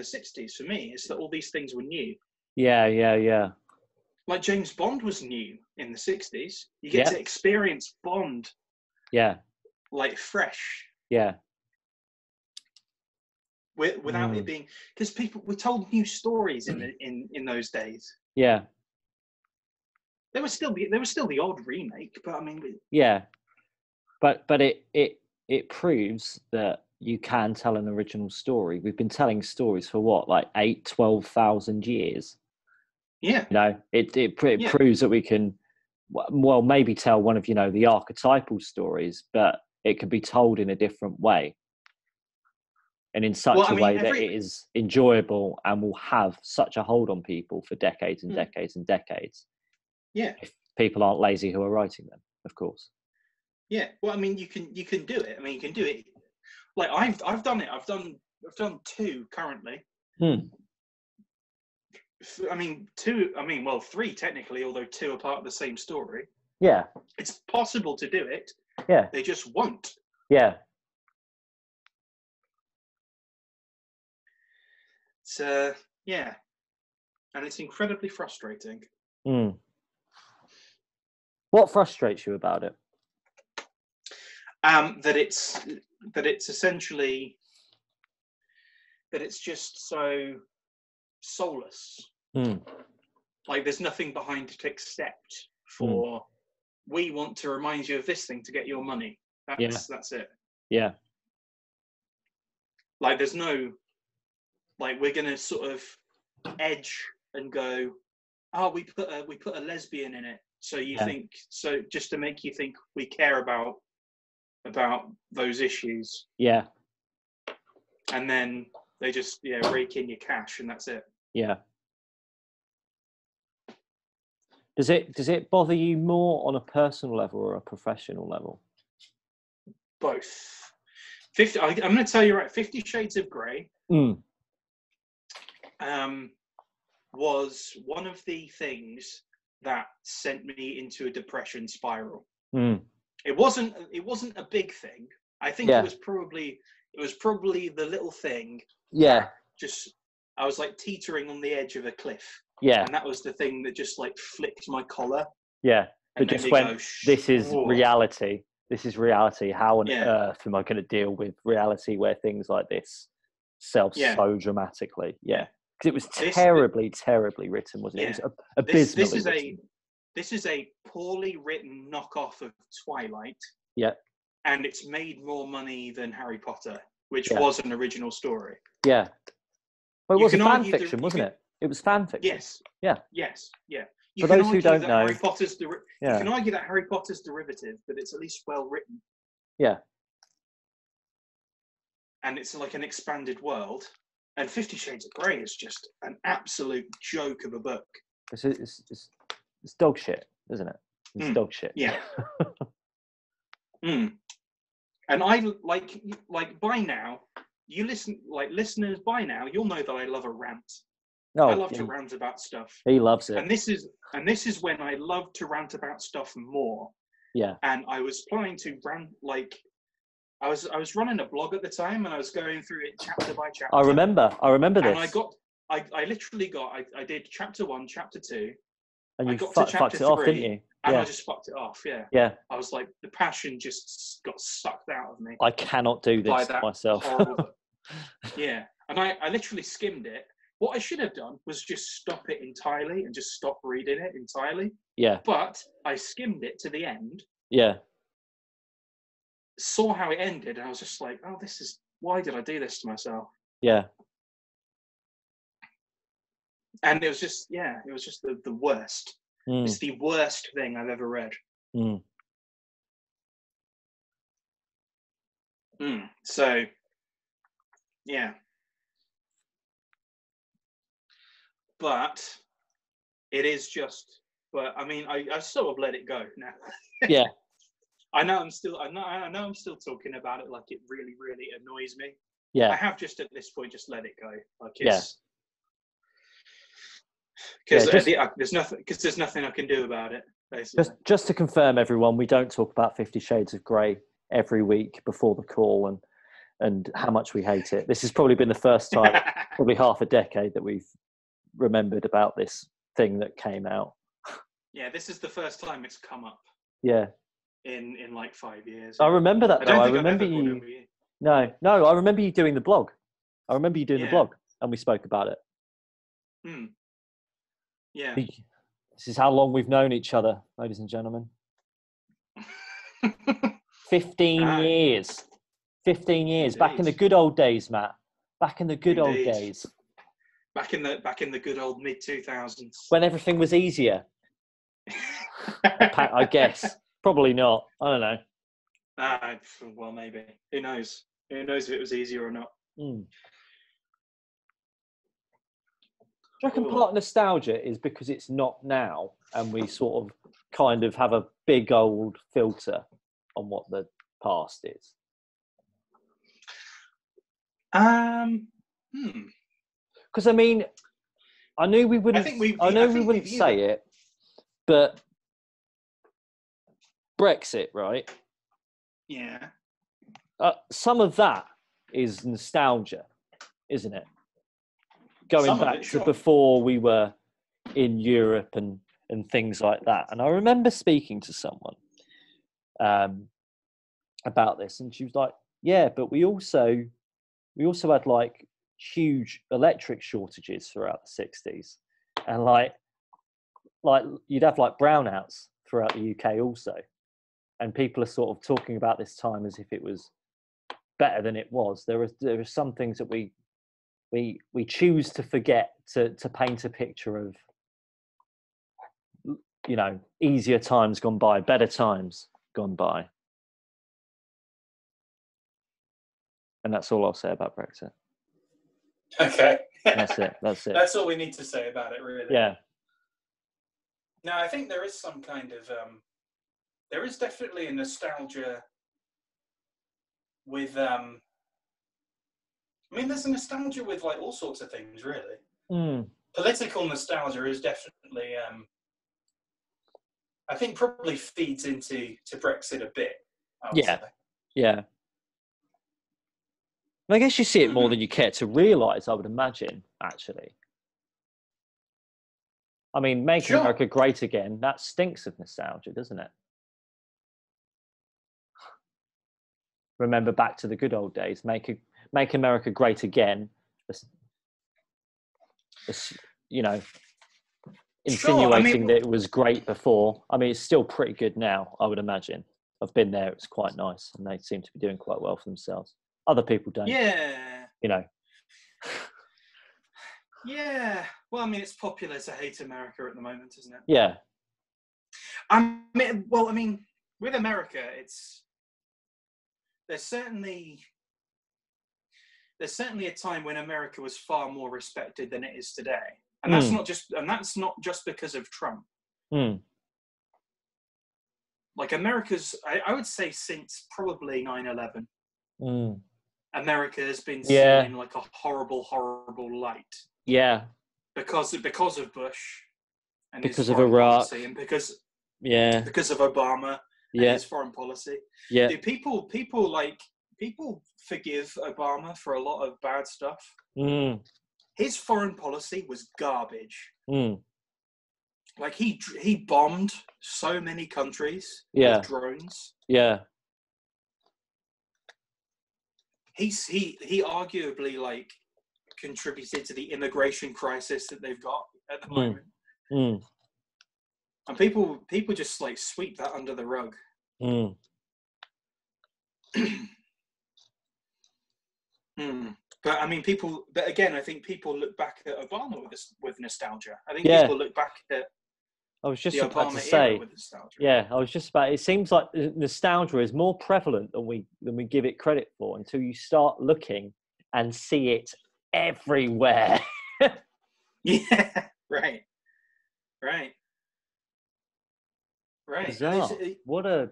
60s for me is that all these things were new. Yeah. Like James Bond was new in the 60s. You get to experience Bond. Yeah. Like fresh. Yeah. Without it being, because people were told new stories in those days. Yeah. There was still the odd remake, but I mean. Yeah. But it proves that you can tell an original story. We've been telling stories for what, like 12,000 years. Yeah. You know, it proves that we can, well, maybe tell one of, the archetypal stories, but it can be told in a different way. And in such a way that it is enjoyable and will have such a hold on people for decades and decades and decades. Yeah. If people aren't lazy who are writing them, of course. Yeah. Well, I mean, you can do it. I mean, you can do it. Like I've done it. I've done 2 currently. I mean, 2. I mean, well, 3 technically, although 2 are part of the same story. Yeah. It's possible to do it. Yeah. They just won't. Yeah. It's and it's incredibly frustrating. What frustrates you about it? That it's essentially that it's just so soulless. Like there's nothing behind it except for we want to remind you of this thing to get your money. That's it. Yeah. Like there's no, like we're gonna sort of edge and go, oh, we put a lesbian in it, so you think so just to make you think we care about those issues. Yeah. And then they just rake in your cash and that's it. Yeah. Does it bother you more on a personal level or a professional level? Both. I'm going to tell you right. 50 Shades of Grey was one of the things that sent me into a depression spiral. It wasn't a big thing. I think it was probably the little thing. Yeah. Just I was like teetering on the edge of a cliff. Yeah. And that was the thing that just like flicked my collar. Yeah. But just went, this is reality. This is reality. How on earth am I going to deal with reality where things like this sell so dramatically? Yeah. Because it was terribly written, wasn't it? It was abysmally written. This is a poorly written knockoff of Twilight. Yeah. And it's made more money than Harry Potter, which was an original story. Yeah. Well, it was fan fiction, wasn't it? It was fan fiction. Yes. Yeah. Yes. Yeah. For those who don't know, you can argue that Harry Potter's derivative, but it's at least well written. Yeah. And it's like an expanded world. And 50 Shades of Grey is just an absolute joke of a book. It's dog shit, isn't it? It's dog shit. Yeah. And I like by now, listeners by now, you'll know that I love a rant. I love to rant about stuff. He loves it. And this is when I love to rant about stuff more. Yeah. And I was planning to rant I was running a blog at the time and I was going through it chapter by chapter. I remember this. And I did chapter 1, chapter 2. And you fucked it off, didn't you? And I just fucked it off, Yeah. I was like, the passion just got sucked out of me. I cannot do this myself. Yeah. And I literally skimmed it. What I should have done was just stop it entirely and just stop reading it entirely. Yeah. But I skimmed it to the end. Yeah. Saw how it ended, and I was just like, oh, why did I do this to myself? Yeah. And it was just the worst. It's the worst thing I've ever read. So, yeah. But it is just. But I mean, I sort of let it go now. Yeah. I know I'm still talking about it like it really, really annoys me. Yeah. I have just at this point just let it go. Like it's, because there's nothing I can do about it. Basically. Just to confirm, everyone, we don't talk about 50 Shades of Grey every week before the call and how much we hate it. This has probably been the first time, probably half a decade, that we've remembered about this thing that came out. Yeah, this is the first time it's come up. Yeah. In like 5 years. I remember that. I remember you. No, I remember you doing the blog. I remember you doing the blog, and we spoke about it. Yeah. This is how long we've known each other, ladies and gentlemen. 15 years. 15 years. Indeed. Back in the good old days, Matt. Back in the good old days. Back in the good old mid-2000s. When everything was easier. I guess. Probably not. I don't know. Well, maybe. Who knows? Who knows if it was easier or not? Do you reckon part of nostalgia is because it's not now, and we sort of kind of have a big old filter on what the past is? Because I mean, I knew we wouldn't. I know we wouldn't say it, but Brexit, right? Yeah. Some of that is nostalgia, isn't it? Going back to before we were in Europe and things like that. And I remember speaking to someone about this, and she was like, "Yeah, but we also had like huge electric shortages throughout the 60s, and like you'd have like brownouts throughout the UK also." And people are sort of talking about this time as if it was better than it was. There are some things that we choose to forget to paint a picture of, you know, easier times gone by, better times gone by. And that's all I'll say about Brexit. Okay. That's it. That's all we need to say about it, really. Yeah. No, I think there is some kind of there is definitely a nostalgia with I mean, there's a nostalgia with like all sorts of things, really. Political nostalgia is definitely I think probably feeds into Brexit a bit. Yeah. I guess you see it more than you care to realise, I would imagine, actually. I mean, Make America Great Again, that stinks of nostalgia, doesn't it? Remember back to the good old days. Make America Great Again. You know, insinuating that it was great before. I mean, it's still pretty good now, I would imagine. I've been there. It's quite nice, and they seem to be doing quite well for themselves. Other people don't. Yeah. You know. Yeah. Well, I mean, it's popular to hate America at the moment, isn't it? Yeah. I mean, with America, there's certainly a time when America was far more respected than it is today, and that's not just because of Trump. Like America's, I would say since probably 9/11, America has been seen in like a horrible, horrible light. Yeah. Because of Bush and because of Iraq and because of Obama and his foreign policy. Yeah. Dude, people forgive Obama for a lot of bad stuff. His foreign policy was garbage. Like he bombed so many countries with drones. Yeah. He arguably like contributed to the immigration crisis that they've got at the Mm. moment. Mm. And people just like sweep that under the rug. Mm. But I mean, but again, I think people look back at Obama with nostalgia. I think Yeah. people look back at I was just the about Obama to say, era with nostalgia. yeah, I was just about. It seems like nostalgia is more prevalent than we give it credit for until you start looking and see it everywhere. Yeah, right. Bizarre.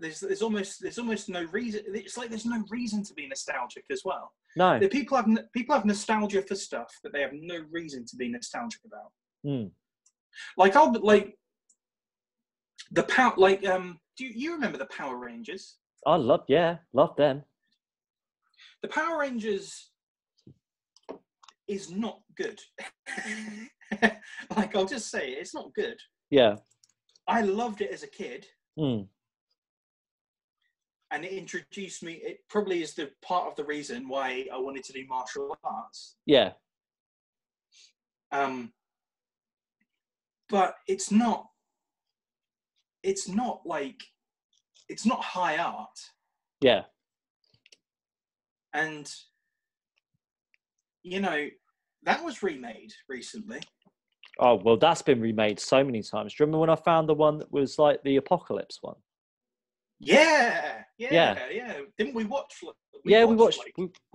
There's almost no reason. It's like there's no reason to be nostalgic as well. No. People have nostalgia for stuff that they have no reason to be nostalgic about. Mm. Do you remember the Power Rangers? I loved them. The Power Rangers is not good. Like, I'll just say it's not good. Yeah. I loved it as a kid. Mm. And it introduced me. It probably is the part of the reason why I wanted to do martial arts. Yeah. But it's not high art. Yeah. And, you know, that was remade recently. Oh, well, that's been remade so many times. Do you remember when I found the one that was like the Apocalypse one? Yeah. Didn't we watch? We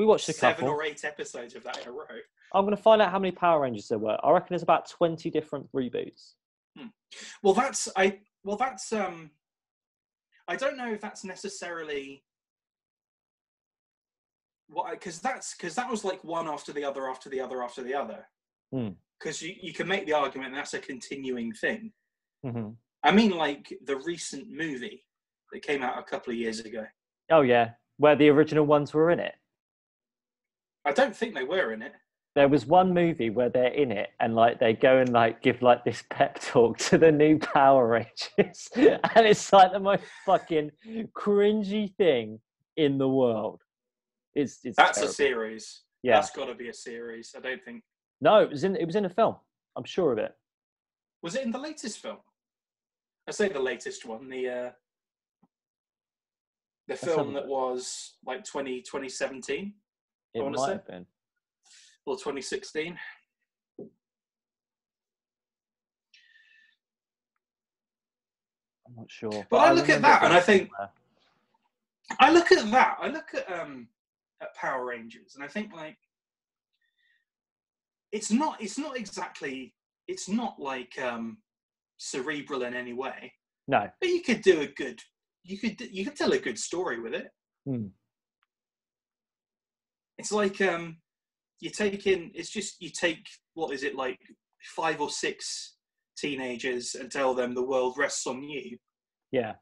watched a couple. 7 or 8 episodes of that in a row. I'm going to find out how many Power Rangers there were. I reckon there's about 20 different reboots. Well, I don't know if that's necessarily because that was like one after the other. Because you can make the argument that's a continuing thing. Mm-hmm. I mean, like the recent movie that came out a couple of years ago. Oh yeah, where the original ones were in it. I don't think they were in it. There was one movie where they're in it and like they go and like give like this pep talk to the new Power Rangers, and it's like the most fucking cringy thing in the world. It's that's terrible. A series. Yeah, that's got to be a series. I don't think. No, it was in a film. I'm sure of it. Was it in the latest film? I say the latest one. The film that was like 2017. It might have been. Or 2016. I'm not sure. But I look at that and I think I look at Power Rangers and I think like it's not like cerebral in any way. No. But you could tell a good story with it. It's like you take what is it, like 5 or 6 teenagers and tell them the world rests on you. Yeah.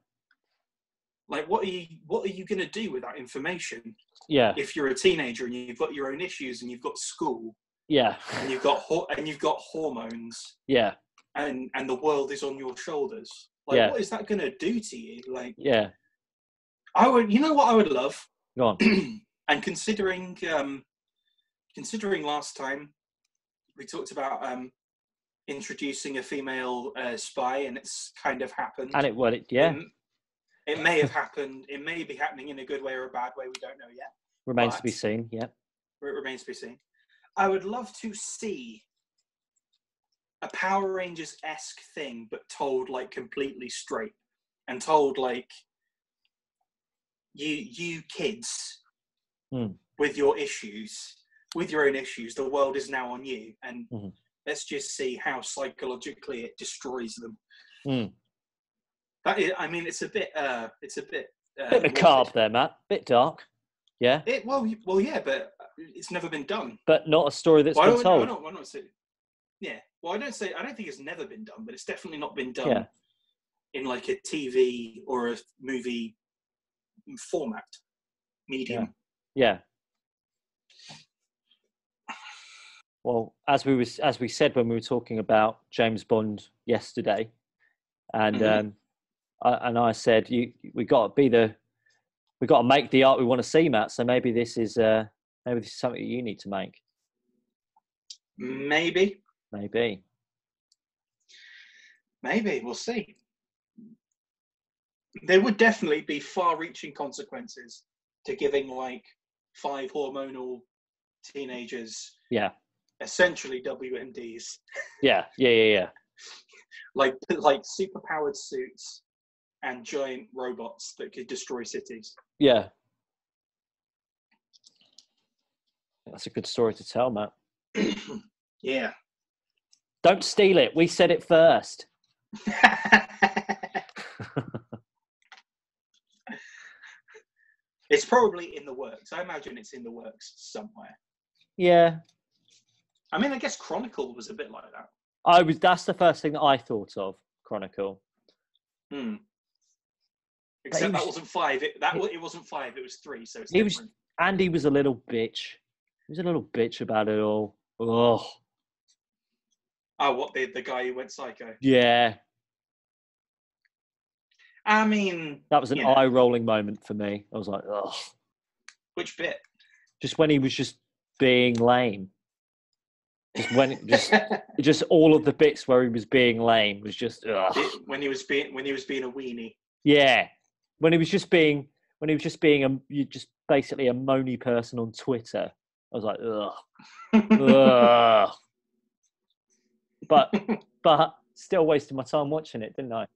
Like what are you going to do with that information? Yeah. If you're a teenager and you've got your own issues and you've got school. Yeah. And you've got hormones. Yeah. And the world is on your shoulders. Like what is that going to do to you? Like yeah. You know what I would love? Go on. And considering last time we talked about introducing a female spy, and it's kind of happened. And it may have happened. It may be happening in a good way or a bad way. We don't know yet. Remains to be seen. Yeah. It remains to be seen. I would love to see a Power Rangers-esque thing, but told like completely straight, and told like you kids with your issues. With your own issues, the world is now on you, and let's just see how psychologically it destroys them. That is, I mean, it's a bit macabre there, Matt. Bit dark. Yeah. Well, yeah, but it's never been done. But not a story that's been told. Why not say? Yeah. Well, I don't think it's never been done, but it's definitely not been done in like a TV or a movie format, medium. Yeah. Well, as we said when we were talking about James Bond yesterday, and I said we got to make the art we want to see, Matt. So maybe this is something you need to make. Maybe. We'll see. There would definitely be far-reaching consequences to giving like 5 hormonal teenagers, essentially WMDs. Yeah. like super-powered suits and giant robots that could destroy cities. Yeah. That's a good story to tell, Matt. Yeah. Don't steal it. We said it first. It's probably in the works. I imagine it's in the works somewhere. Yeah. I mean, I guess Chronicle was a bit like that. That's the first thing that I thought of, Chronicle. Except that wasn't 5. It wasn't 5. It was 3. So it's different. Andy was a little bitch. He was a little bitch about it all. Oh, what, the guy who went psycho? Yeah. I mean, that was an eye-rolling moment for me. I was like, ugh. Which bit? Just when he was just being lame. Just all of the bits where he was being lame was just ugh. When he was being a weenie. Yeah. When he was just basically a moany person on Twitter. I was like, ugh. Ugh. But still wasted my time watching it, didn't I?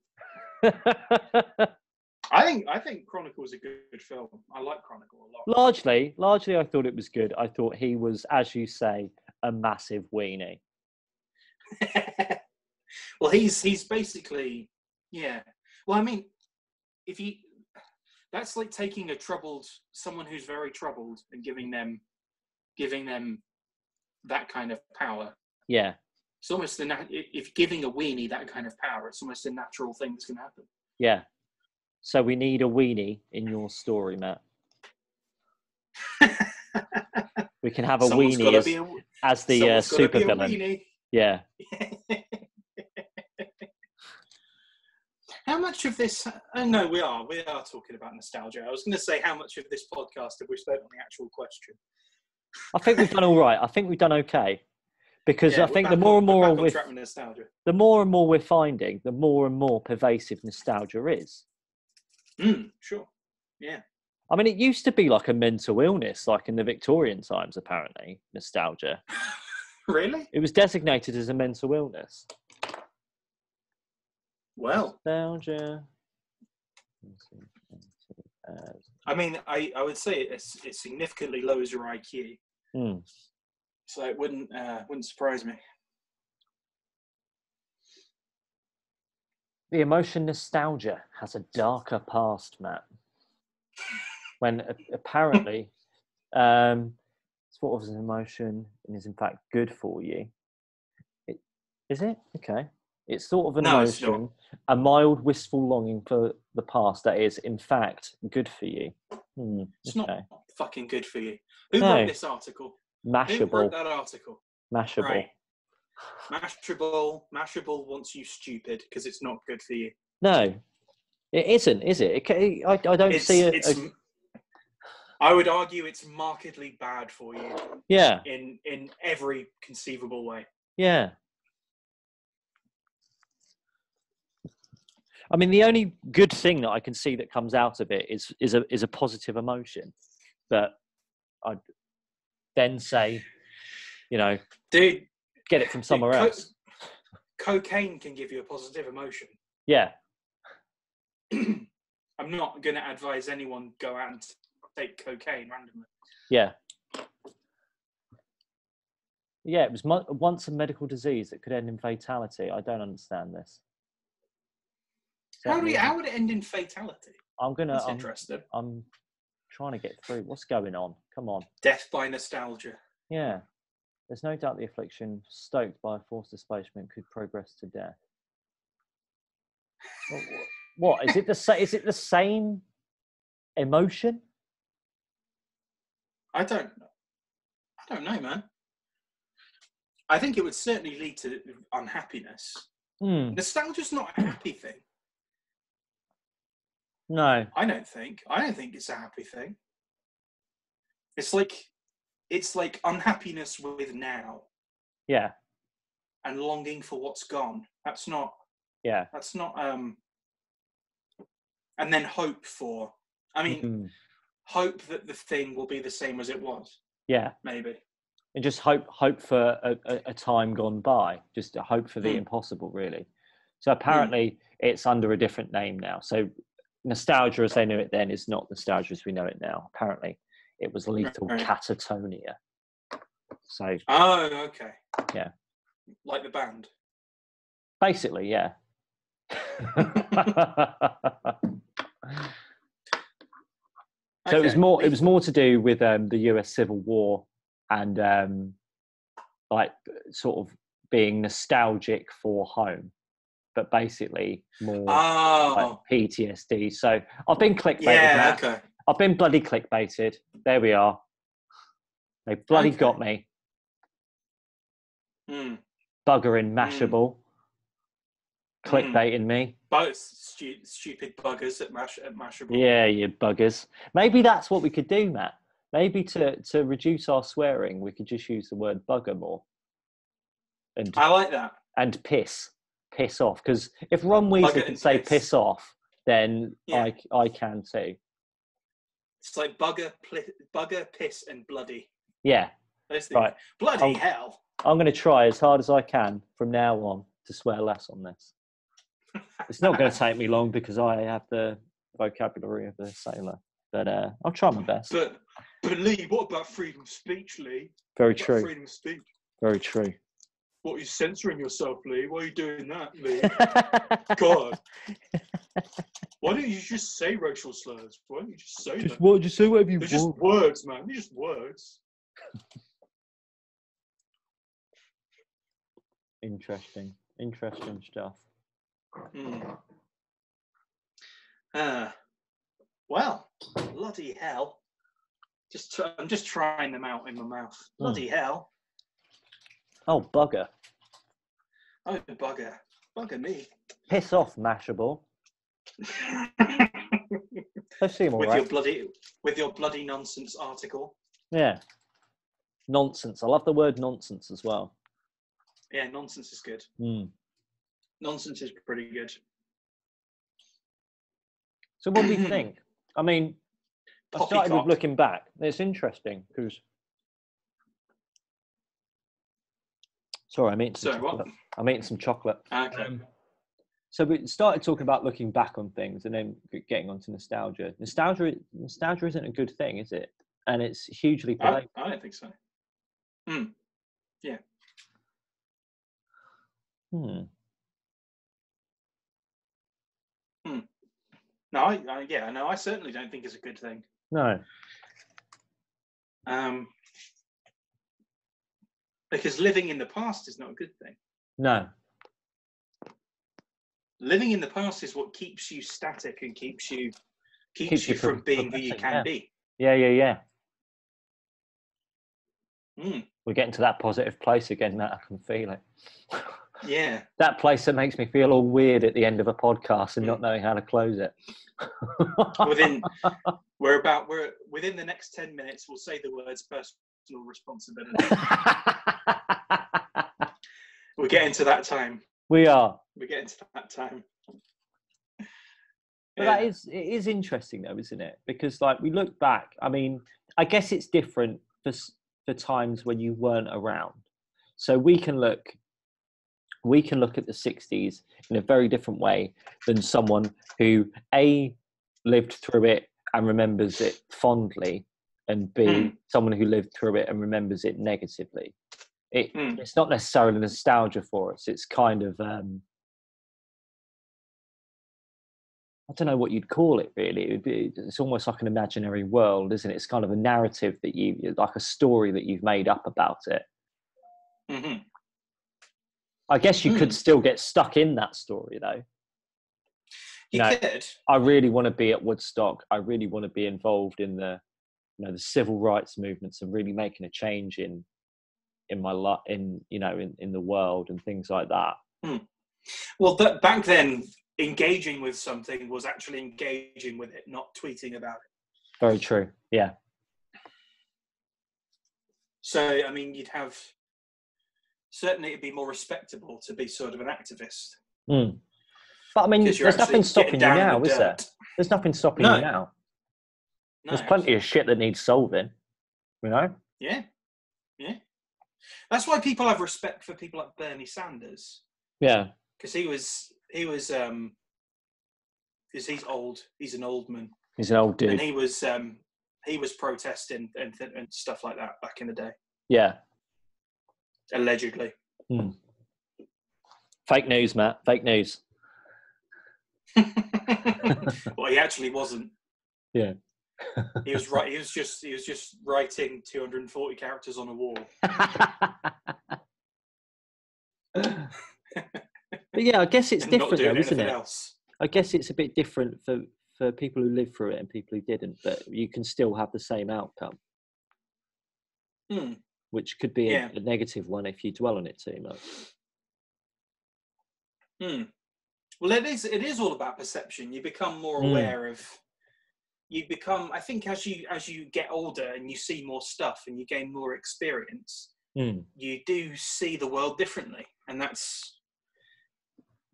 I think Chronicle was a good film. I like Chronicle a lot. Largely, I thought it was good. I thought he was, as you say, a massive weenie. Well, he's basically, yeah. Well, I mean, that's like taking someone who's very troubled and giving them that kind of power. Yeah. It's almost if giving a weenie that kind of power, it's almost a natural thing that's going to happen. Yeah. So we need a weenie in your story, Matt. We can have a weenie as the supervillain. Yeah. How much of this? No, we are talking about nostalgia. I was going to say how much of this podcast have we spent on the actual question. I think we've done all right. I think we've done okay. Because I think the more and more we're finding, the more and more pervasive nostalgia is. Sure. Yeah. I mean, it used to be like a mental illness, like in the Victorian times, apparently, nostalgia. Really? It was designated as a mental illness. Well. Nostalgia. I mean, I would say it significantly lowers your IQ. So it wouldn't surprise me. The emotion nostalgia has a darker past, Matt. When apparently, sort of an emotion and is in fact good for you. Is it? Okay. It's sort of an emotion, a mild wistful longing for the past that is in fact good for you. It's not fucking good for you. Who wrote this article? Mashable. Who wrote that article? Mashable. Right. Mashable wants you stupid because it's not good for you. No, it isn't, is it? I don't see it. I would argue it's markedly bad for you. Yeah. In every conceivable way. Yeah. I mean, the only good thing that I can see that comes out of it is a positive emotion, but I'd then say, dude, get it from somewhere else. Cocaine can give you a positive emotion. Yeah. I'm not going to advise anyone go out and take cocaine randomly. Yeah. Yeah, it was once a medical disease that could end in fatality. I don't understand this. How would it end in fatality? That's interesting. I'm trying to get through. What's going on? Come on. Death by nostalgia. Yeah. There's no doubt the affliction stoked by a forced displacement could progress to death. What is it? Is it the same emotion? I don't know, man. I think it would certainly lead to unhappiness. Nostalgia's not a happy thing. No, I don't think it's a happy thing. It's like unhappiness with now. Yeah. And longing for what's gone. That's not. Yeah. That's not. And then hope for. I mean, hope that the thing will be the same as it was. Yeah. Maybe. And just hope for a time gone by. Just hope for the impossible, really. So apparently it's under a different name now. So nostalgia as they knew it then is not nostalgia as we know it now. Apparently it was lethal catatonia. So. Oh, okay. Yeah. Like the band. Basically, yeah. So it was more to do with the US Civil War and like sort of being nostalgic for home, but basically more like PTSD. So I've been clickbaited. Yeah, okay. I've been bloody clickbaited. There we are. They bloody got me. Bugger in Mashable. Clickbaiting me. Both stupid buggers at Mashable. Yeah, you buggers. Maybe that's what we could do, Matt. Maybe to reduce our swearing, we could just use the word bugger more. And I like that. And piss off. Because if Ron Weasley can say piss off, then I can too. It's like bugger, piss, and bloody. Yeah. Right. Bloody hell. I'm going to try as hard as I can from now on to swear less on this. It's not going to take me long because I have the vocabulary of a sailor. But I'll try my best. But Lee, what about freedom of speech, Lee? Very true. Freedom of speech. Very true. What are you censoring yourself, Lee? Why are you doing that, Lee? God. Why don't you just say racial slurs? Why don't you just say that? Just say whatever you want. They're just words, man. They're just words. Interesting stuff. Well, bloody hell. I'm just trying them out in my mouth. Bloody hell. Oh, bugger. Oh, bugger. Bugger me. Piss off, Mashable. I see him all right. With your bloody nonsense article. Yeah. Nonsense. I love the word nonsense as well. Yeah, nonsense is good. Nonsense is pretty good. So what do you think? I mean, I started with looking back. It's interesting because... Sorry, I'm eating some chocolate. I'm eating some chocolate. Okay. So we started talking about looking back on things and then getting onto nostalgia. Nostalgia isn't a good thing, is it? And it's hugely pervasive. I don't think so. Yeah. No, I certainly don't think it's a good thing. No. Because living in the past is not a good thing. No. Living in the past is what keeps you static and keeps you from being who you can be. Yeah. We're getting to that positive place again, Matt. I can feel it. Yeah. That place that makes me feel all weird at the end of a podcast and not knowing how to close it. Within the next 10 minutes, we'll say the words personal responsibility. We're getting to that time. We are. We're getting to that time. But it is interesting though, isn't it? Because like we look back, I mean, I guess it's different for times when you weren't around. So we can look at the 60s in a very different way than someone who A, lived through it and remembers it fondly, and B, someone who lived through it and remembers it negatively. It's not necessarily nostalgia for us. It's kind of, I don't know what you'd call it really. It's almost like an imaginary world, isn't it? It's kind of a narrative like a story that you've made up about it. I guess you could still get stuck in that story though. You could. I really want to be at Woodstock. I really want to be involved in the civil rights movements and really making a change in my life, in the world and things like that. Well, back then, engaging with something was actually engaging with it, not tweeting about it. Very true. Yeah. So, I mean, you'd have certainly it'd be more respectable to be sort of an activist. Mm. But I mean, there's nothing stopping you now, is there? There's nothing stopping you now. No, there's plenty of shit that needs solving, you know? Yeah. Yeah. That's why people have respect for people like Bernie Sanders. Yeah. Because because he's old. He's an old man. He's an old dude. And he was protesting and stuff like that back in the day. Yeah. Allegedly. Mm. Fake news, Matt. Fake news. Well, he actually wasn't. Yeah. He was right. He was just writing 240 characters on a wall. But yeah, I guess it's different though, isn't it? Else. I guess it's a bit different for people who lived through it and people who didn't, but you can still have the same outcome. Which could be a negative one if you dwell on it too much. Well, it is all about perception. You become more aware of. You become, I think, as you get older and you see more stuff and you gain more experience, you do see the world differently, and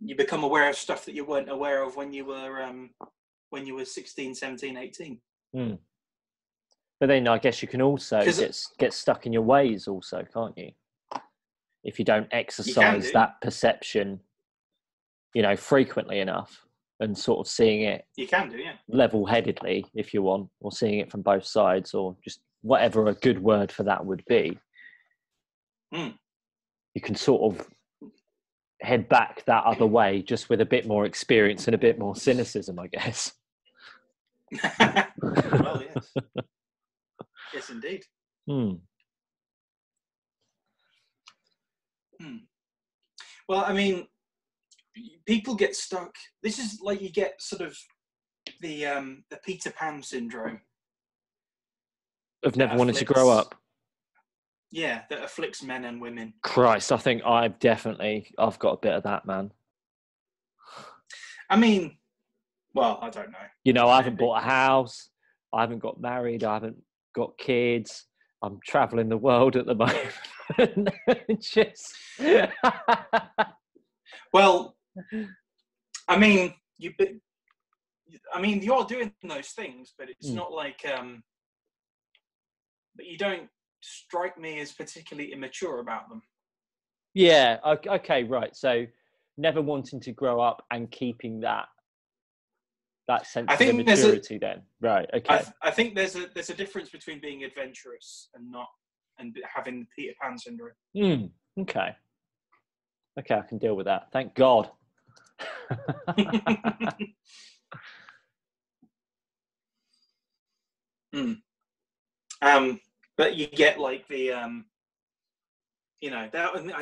you become aware of stuff that you weren't aware of when you were 16, 17, 18. But then I guess you can also get stuck in your ways also, can't you? If you don't exercise that perception, frequently enough and sort of seeing it. You can do, yeah. Level-headedly, if you want, or seeing it from both sides, or just whatever a good word for that would be. You can sort of head back that other way just with a bit more experience and a bit more cynicism, I guess. Well, yes. Yes, indeed. Well, I mean, people get stuck. This is like you get sort of the Peter Pan syndrome. Of never wanted to grow up. Yeah, that afflicts men and women. Christ, I think I've got a bit of that, man. I mean, well, I don't know. I haven't bought a house. I haven't got married. I haven't got kids. I'm traveling the world at the moment. Just... Well, I mean, you're doing those things, but it's not like, but you don't strike me as particularly immature about them. Yeah. Okay. Right. So, never wanting to grow up and keeping that sense of immaturity. Then, right? Okay. I think there's a difference between being adventurous and having the Peter Pan syndrome. Okay. Okay, I can deal with that. Thank God. But you get like the, I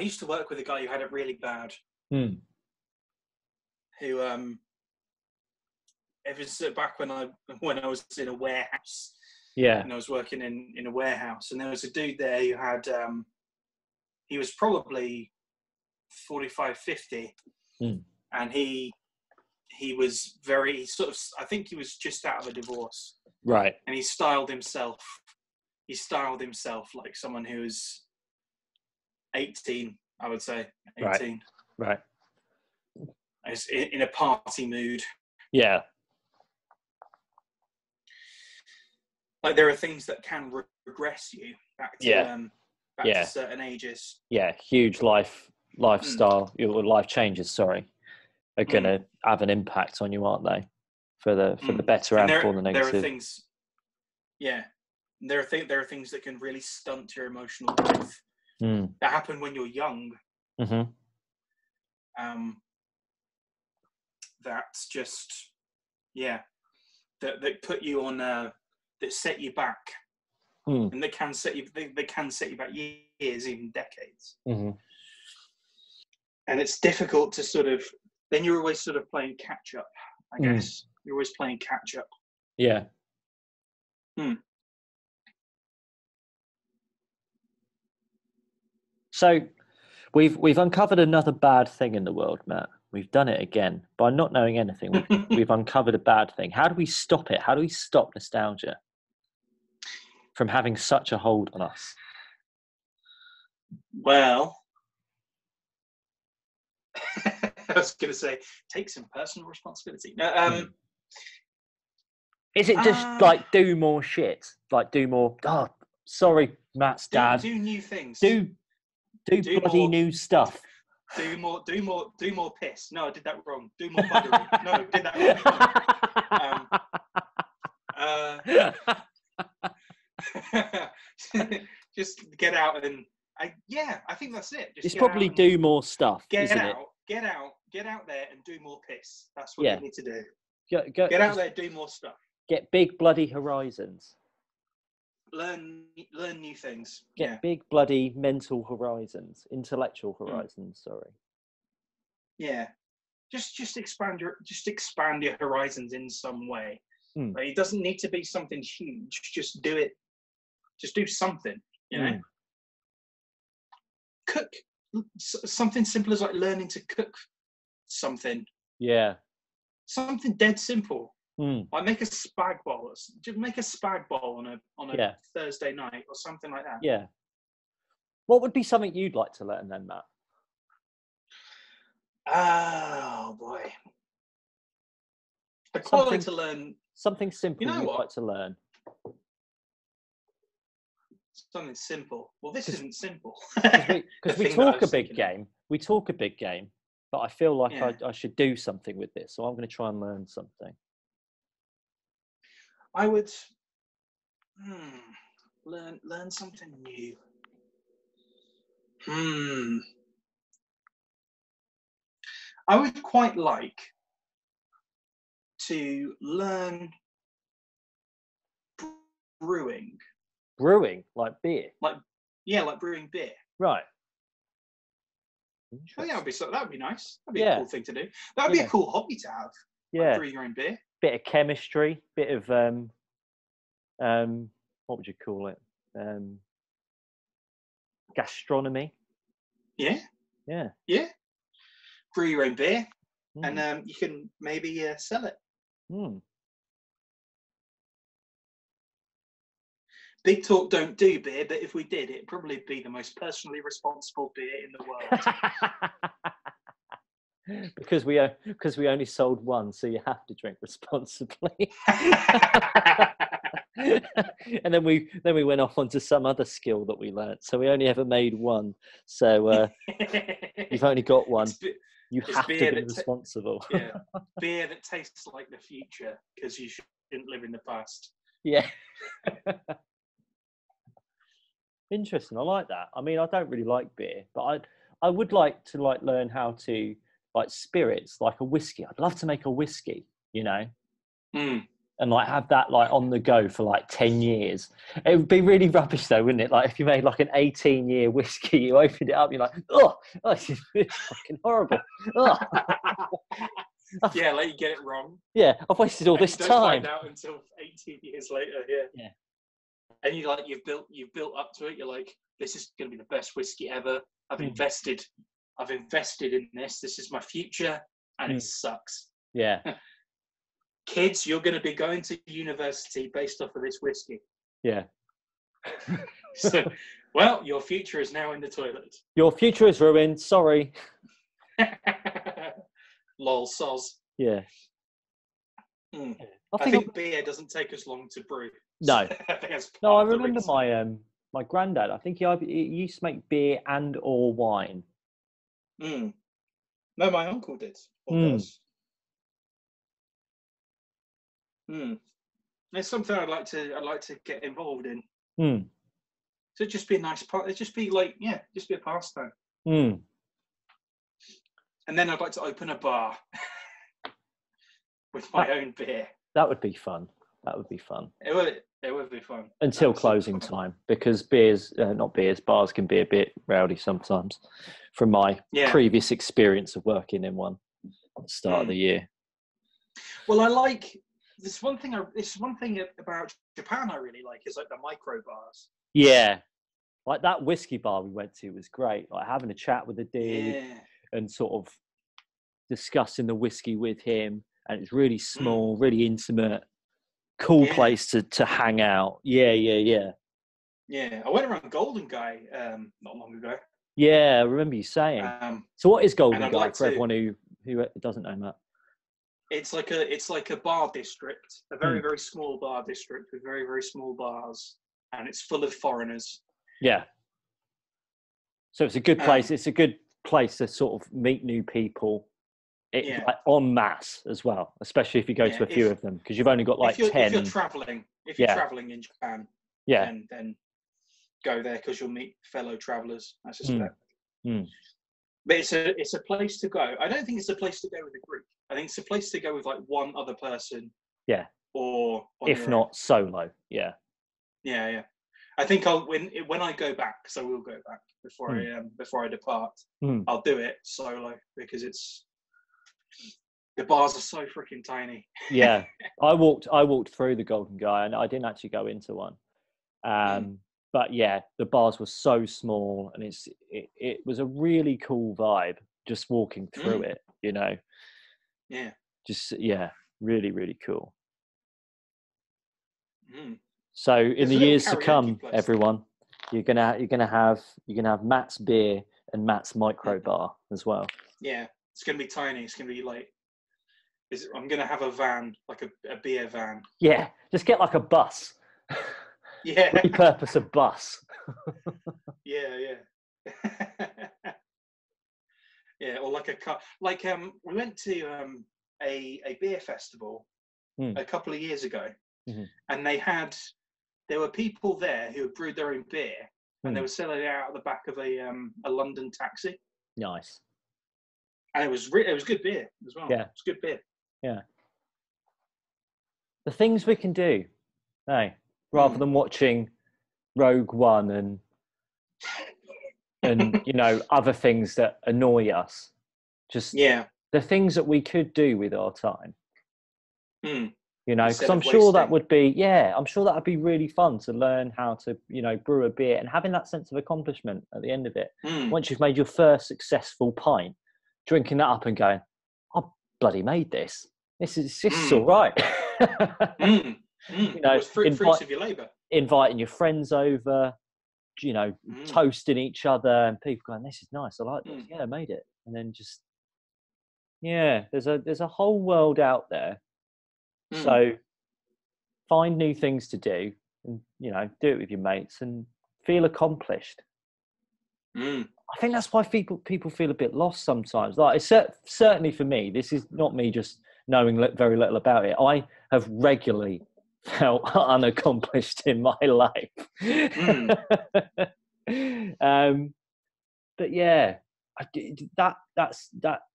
used to work with a guy who had it really bad. Who, it was back when I was in a warehouse. Yeah. And I was working in a warehouse, and there was a dude there who had, he was probably 45, 50. And he was very sort of, I think he was just out of a divorce. Right. And he styled himself like someone who was 18, I would say. 18. Right. In a party mood. Yeah. Like there are things that can regress you back to certain ages. Yeah, huge lifestyle, your life changes, sorry, are going to have an impact on you, aren't they? For the better and for the negative. There are things, there are things that can really stunt your emotional growth. That happen when you're young. That's just, that put you on, that set you back. And they can set you back years, even decades. And it's difficult to sort of, then you're always sort of playing catch up, I guess. You're always playing catch up. Yeah. So we've uncovered another bad thing in the world, Matt. We've done it again. By not knowing anything, we've uncovered a bad thing. How do we stop it? How do we stop nostalgia from having such a hold on us? Well, was going to say, take some personal responsibility. No, is it just like do more shit? Like do more? Oh, sorry, Matt's dad. Do new things. Do bloody more, new stuff. Do more piss. No, I did that wrong. Do more buggering. No, I did that wrong. Just get out and I think that's it. Just it's probably do more stuff. Get out there and do more piss. That's what you need to do. Get out there, do more stuff. Get big bloody horizons. Learn new things. Get big bloody mental horizons, intellectual horizons. Sorry. Yeah, just expand your horizons in some way. Like, it doesn't need to be something huge. Just do it. Just do something. You know. Cook something simple as like learning to cook something. Yeah. Something dead simple. Like make a spag bol. Just make a spag bol on a Thursday night or something like that. Yeah. What would be something you'd like to learn then, Matt? Oh boy. I'd quite like to learn something simple. You'd like to learn. Something simple. Well, this isn't simple. Because we talk a big game. We talk a big game, but I feel like I should do something with this. So I'm going to try and learn something. I would learn something new. I would quite like to learn brewing. Brewing, like beer. Like brewing beer. Right. Oh, yeah, that would be nice. That'd be a cool thing to do. That'd be a cool hobby to have. Yeah. Like brew your own beer. Bit of chemistry, bit of what would you call it? Gastronomy. Yeah. Yeah. Yeah. Brew your own beer, and you can maybe sell it. Big Talk don't do beer, but if we did, it'd probably be the most personally responsible beer in the world. because we only sold one, so you have to drink responsibly. And then we went off onto some other skill that we learnt. So we only ever made one. So you've only got one. You have to be responsible. Beer that tastes like the future because you shouldn't live in the past. Yeah. Interesting. I like that. I mean, I don't really like beer, but I would like to learn how to spirits, like a whiskey. I'd love to make a whiskey, you know, and have that on the go for 10 years. It would be really rubbish though, wouldn't it? Like if you made an 18-year whiskey, you opened it up, you're like, oh, this is fucking horrible. Oh. Yeah, you get it wrong. Yeah, I've wasted all this time. Don't find out until 18 years later. Yeah. And you've built up to it. You're like, this is going to be the best whiskey ever. I've invested in this. This is my future, and it sucks. Yeah. Kids, you're going to be going to university based off of this whiskey. Yeah. So, well, your future is now in the toilet. Your future is ruined. Sorry. Lol, soz. Yeah. I think beer doesn't take as long to brew. No. I remember my granddad. I think he used to make beer and or wine. No, my uncle did. Does. It's something I'd like to get involved in. So it'd just be a nice part. It'd just be just be a pastime. And then I'd like to open a bar with my own beer. That would be fun. It would be fun. Until closing time, because bars can be a bit rowdy sometimes, from my previous experience of working in one at the start of the year. Well, I like this one thing about Japan I really like is the micro bars. Yeah. Like that whiskey bar we went to was great. Like having a chat with the dude and sort of discussing the whiskey with him. And it's really small, really intimate, cool place to hang out. Yeah. Yeah, I went around Golden Guy not long ago. Yeah, I remember you saying. So what is Golden Guy for everyone who Who doesn't know Matt? It's like a bar district, a very, very small bar district with very, very small bars, and it's full of foreigners. Yeah. So it's a good place. It's a good place to sort of meet new people. Like, en masse as well, especially if you go to a few of them, because you've only got like 10. If you're traveling in Japan, then go there because you'll meet fellow travelers, I suspect. But it's a place to go. I don't think it's a place to go with a group. I think it's a place to go with like one other person. Yeah. Or if not solo. Yeah. Yeah. I think when I go back, because I will go back before I depart, I'll do it solo because the bars are so freaking tiny. Yeah. I walked through the Golden Guy and I didn't actually go into one. But yeah, the bars were so small and it was a really cool vibe just walking through it, you know. Yeah. Just really, really cool. So in the years to come, everyone, you're gonna have Matt's beer and Matt's micro bar as well. Yeah, it's gonna be tiny. It's gonna be like, I'm gonna have a van, like a beer van. Yeah, just get like a bus. Yeah. Repurpose a bus. Yeah. Yeah, or like a car. Like we went to a beer festival a couple of years ago, and there were people there who had brewed their own beer, and they were selling it out at the back of a London taxi. Nice. And it was good beer as well. Yeah, it's good beer. Yeah. The things we can do, rather than watching Rogue One and you know, other things that annoy us, just the things that we could do with our time. You know, because I'm sure that would be really fun to learn how to, you know, brew a beer and having that sense of accomplishment at the end of it. Once you've made your first successful pint, drinking that up and going, I bloody made this. This is all right. You know, it was fruits of your labour. Inviting your friends over, you know, toasting each other, and people going, "This is nice. I like this. Yeah, I made it." And then just, there's a whole world out there. So find new things to do, and you know, do it with your mates and feel accomplished. I think that's why people feel a bit lost sometimes. Like, it's certainly for me, this is not me just knowing very little about it. I have regularly felt unaccomplished in my life. But yeah, that's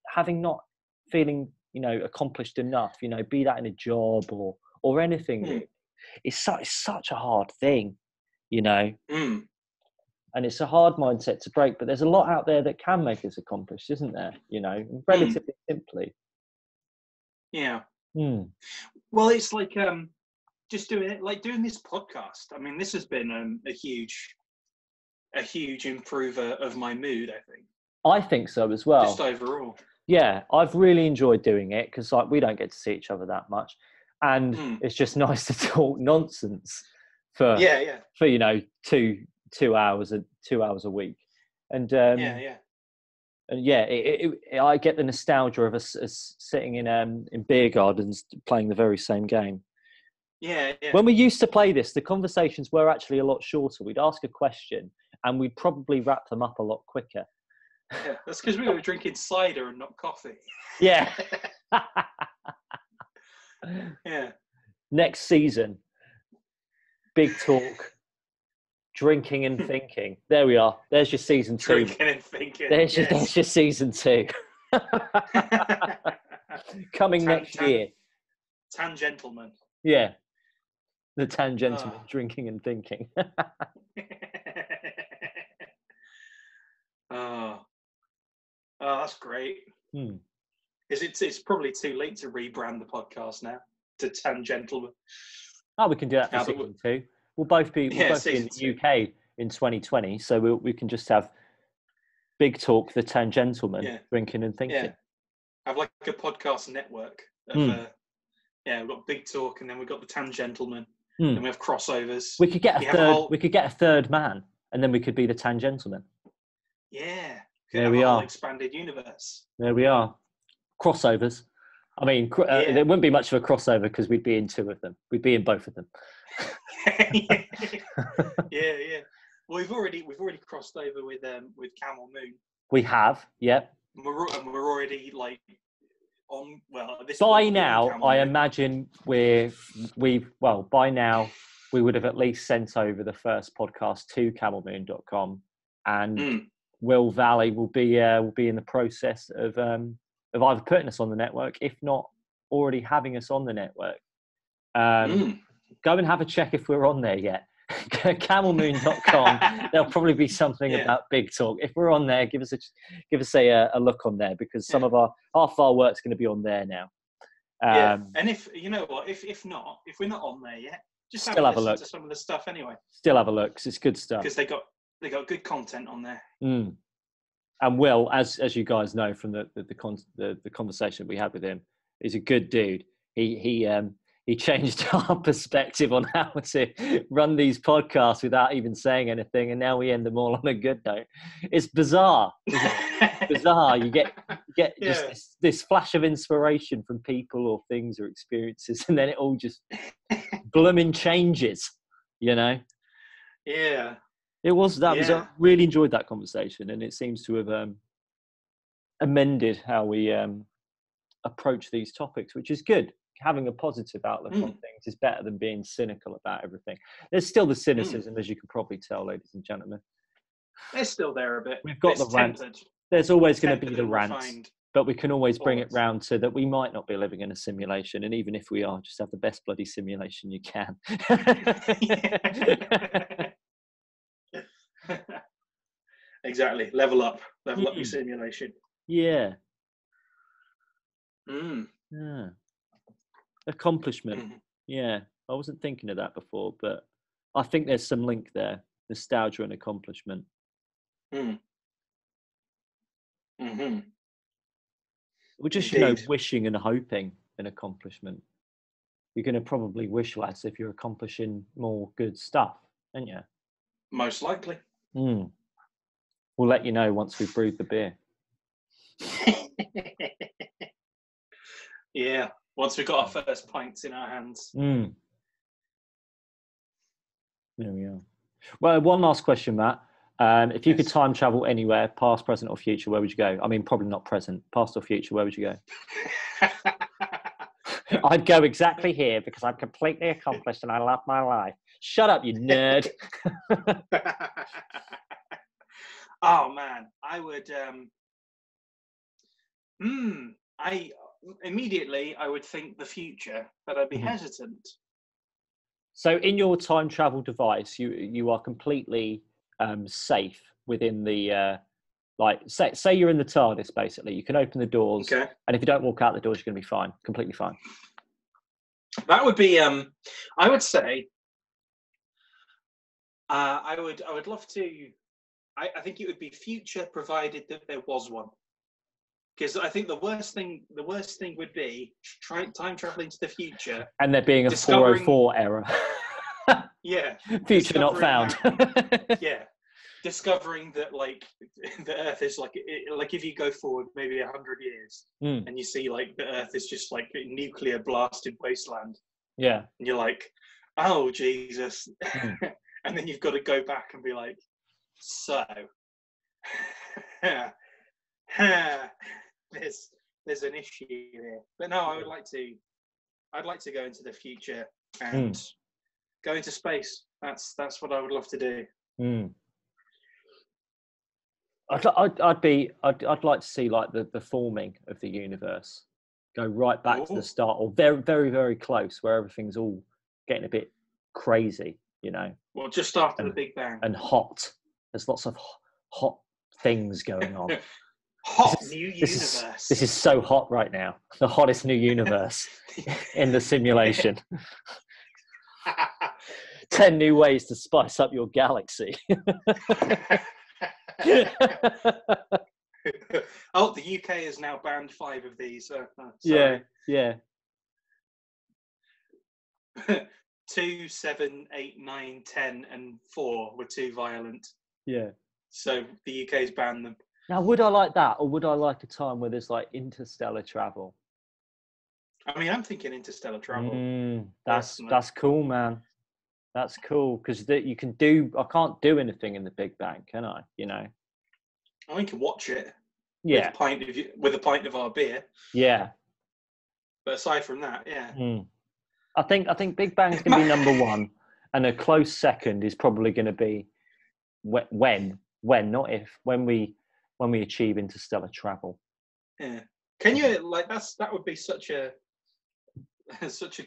having not feeling, you know, accomplished enough, you know, be that in a job or anything. It's such a hard thing, you know. And it's a hard mindset to break, but there's a lot out there that can make us accomplished, isn't there? You know, relatively simply. Yeah. Well, it's like just doing this podcast. I mean, this has been a huge improver of my mood, I think so as well. Just overall. Yeah, I've really enjoyed doing it because like we don't get to see each other that much, and it's just nice to talk nonsense for you know 2 hours a week, and I get the nostalgia of us sitting in beer gardens playing the very same game. Yeah. When we used to play this, the conversations were actually a lot shorter. We'd ask a question and we'd probably wrap them up a lot quicker. Yeah, that's because we were drinking cider and not coffee. Yeah. Yeah. Next season, big talk, drinking and thinking. There we are. There's your season 2. Drinking and thinking. There's your season 2. Coming next year. Tangentleman. Yeah. The Tangentleman, drinking and thinking. Oh, that's great. It's probably too late to rebrand the podcast now to Tangentleman. Oh, we can do that for season 2. We'll both be in the UK in 2020, so we can just have Big Talk, the Tangentleman, drinking and thinking. Yeah. Have like a podcast network of we've got Big Talk, and then we've got the Tangentleman, and we have crossovers. We could get we could get a third man, and then we could be the Tangentleman. Yeah. There we are. Expanded universe. There we are. crossovers. I mean, there wouldn't be much of a crossover because we'd be in two of them. We'd be in both of them. yeah. Well, we've already crossed over with Camel Moon. We have, yeah. We're already like on. Well, at this by point, now, I Moon. imagine by now we would have at least sent over the first podcast to camelmoon.com, and Will Valley will be in the process of either putting us on the network, if not already having us on the network. Go and have a check if we're on there yet. camelmoon.com. There'll probably be something about Big Talk. If we're on there, give us a look on there, because some of our far work's going to be on there now. And if you know what, if we're not on there yet, just still have a look to some of the stuff anyway. Still have a look, 'cause it's good stuff. Because they got good content on there. And Will, as you guys know from the conversation we had with him, is a good dude. He changed our perspective on how to run these podcasts without even saying anything, and now we end them all on a good note. It's bizarre. Bizarre. You get just this flash of inspiration from people or things or experiences, and then it all just blooming changes. You know? Yeah. It was I really enjoyed that conversation, and it seems to have amended how we approach these topics, which is good. Having a positive outlook on things is better than being cynical about everything. There's still the cynicism, as you can probably tell, ladies and gentlemen. It's still there a bit. We've got the rant. There's always going to be the rant, but we can always bring it round to that we might not be living in a simulation, and even if we are, just have the best bloody simulation you can. Exactly. Level up your simulation. Yeah. Yeah. Accomplishment. Yeah, I wasn't thinking of that before, but I think there's some link there. Nostalgia and accomplishment. We're just, wishing and hoping an accomplishment. You're going to probably wish less if you're accomplishing more good stuff, aren't you? Most likely. We'll let you know once we've brewed the beer. Yeah. Once we've got our first pints in our hands. There we are. Well, one last question, Matt. If you could time travel anywhere, past, present, or future, where would you go? I mean, probably not present. Past or future, where would you go? I'd go exactly here because I'm completely accomplished and I love my life. Shut up, you nerd. Oh, man. I would... I would think the future, but I'd be hesitant. So in your time travel device, you are completely safe within the say you're in the TARDIS, basically. You can open the doors, and if you don't walk out the doors, you're going to be fine, completely fine. That would be I would say I would love to. I think it would be future, provided that there was one. Because I think the worst thing would be time traveling to the future and there being a 404 error. Yeah, future not found. Discovering that the Earth is like if you go forward maybe 100 years and you see the Earth is just like a nuclear blasted wasteland. Yeah, and you're like, oh Jesus, and then you've got to go back and be like, so. There's an issue here, but no, I'd like to go into the future and go into space. That's what I would love to do. I'd like to see the forming of the universe, go right back to the start, or very, very, very close, where everything's all getting a bit crazy, Well, just after the Big Bang. And hot. There's lots of hot things going on. New universe. This is so hot right now. The hottest new universe in the simulation. 10 new ways to spice up your galaxy. Oh, the UK has now banned 5 of these. Yeah. 2, 7, 8, 9, 10, and 4 were too violent. Yeah. So the UK's banned them. Now, would I like that, or would I like a time where there's like interstellar travel? I mean, I'm thinking interstellar travel. That's cool, man. That's cool because you can do. I can't do anything in the Big Bang, can I? You know. I can watch it. Yeah. With a pint of our beer. Yeah. But aside from that, yeah. I think Big Bang's going to be number one, and a close second is probably going to be when we achieve interstellar travel. Yeah. Can you that would be such a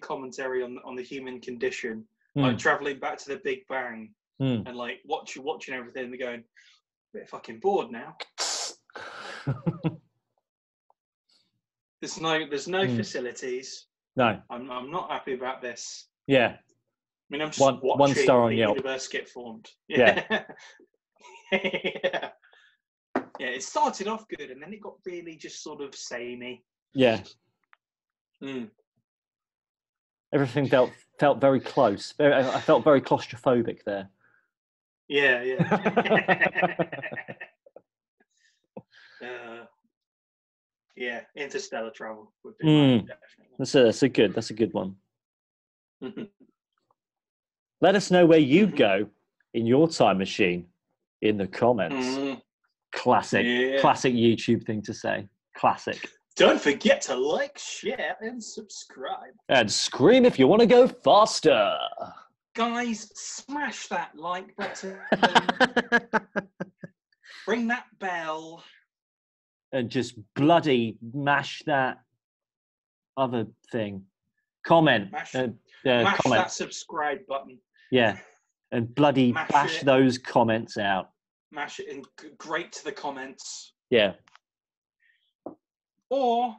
commentary on the human condition, like traveling back to the Big Bang and like watching everything and going, a bit fucking bored now. There's no facilities. No. I'm not happy about this. Yeah. I mean, I'm just one watching star on the Yelp. universe get formed. Yeah. Yeah. Yeah, it started off good and then it got really just sort of samey. Yeah. Everything felt very close. I felt very claustrophobic there. Yeah. Yeah, interstellar travel would be mine, definitely. That's a good one. Let us know where you go in your time machine in the comments. Classic YouTube thing to say. Classic. Don't forget to like, share, and subscribe. And scream if you want to go faster. Guys, smash that like button. Ring that bell. And just bloody mash that other thing. Comment. Mash comment. That subscribe button. Yeah. And bloody bash those comments out. Mash it and grate to the comments. Yeah. Or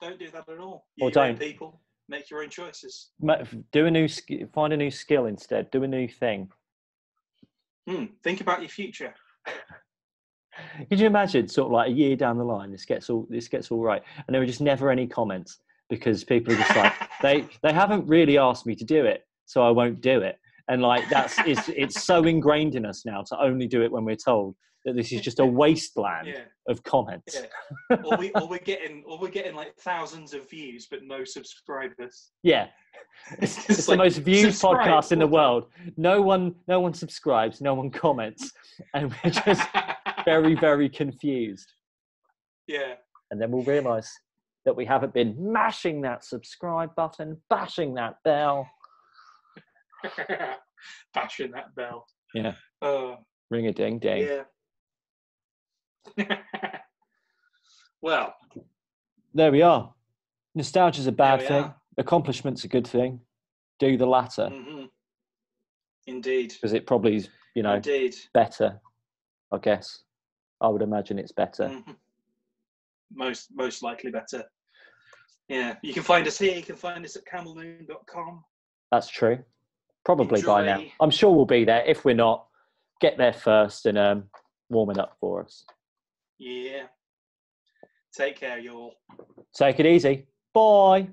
don't do that at all. Or don't. People, make your own choices. Find a new skill instead. Do a new thing. Think about your future. Could you imagine, sort of like a year down the line, this gets all right, and there are just never any comments because people are just like they haven't really asked me to do it, so I won't do it. And like it's so ingrained in us now to only do it when we're told that this is just a wasteland of comments. Yeah. or we're getting like thousands of views but no subscribers. Yeah. It's the most viewed podcast in the world. No one subscribes, no one comments, and we're just very, very confused. Yeah. And then we'll realise that we haven't been mashing that subscribe button, bashing that bell. Bashing that bell. Yeah. Ring a ding ding. Yeah. Well. There we are. Nostalgia's a bad thing. Accomplishment's a good thing. Do the latter. Indeed. Because it probably is, better, I guess. I would imagine it's better. Most likely better. Yeah. You can find us here. You can find us at camelmoon.com. That's true. Probably by now. I'm sure we'll be there. If we're not, get there first and warm it up for us. Yeah. Take care, y'all. Take it easy. Bye.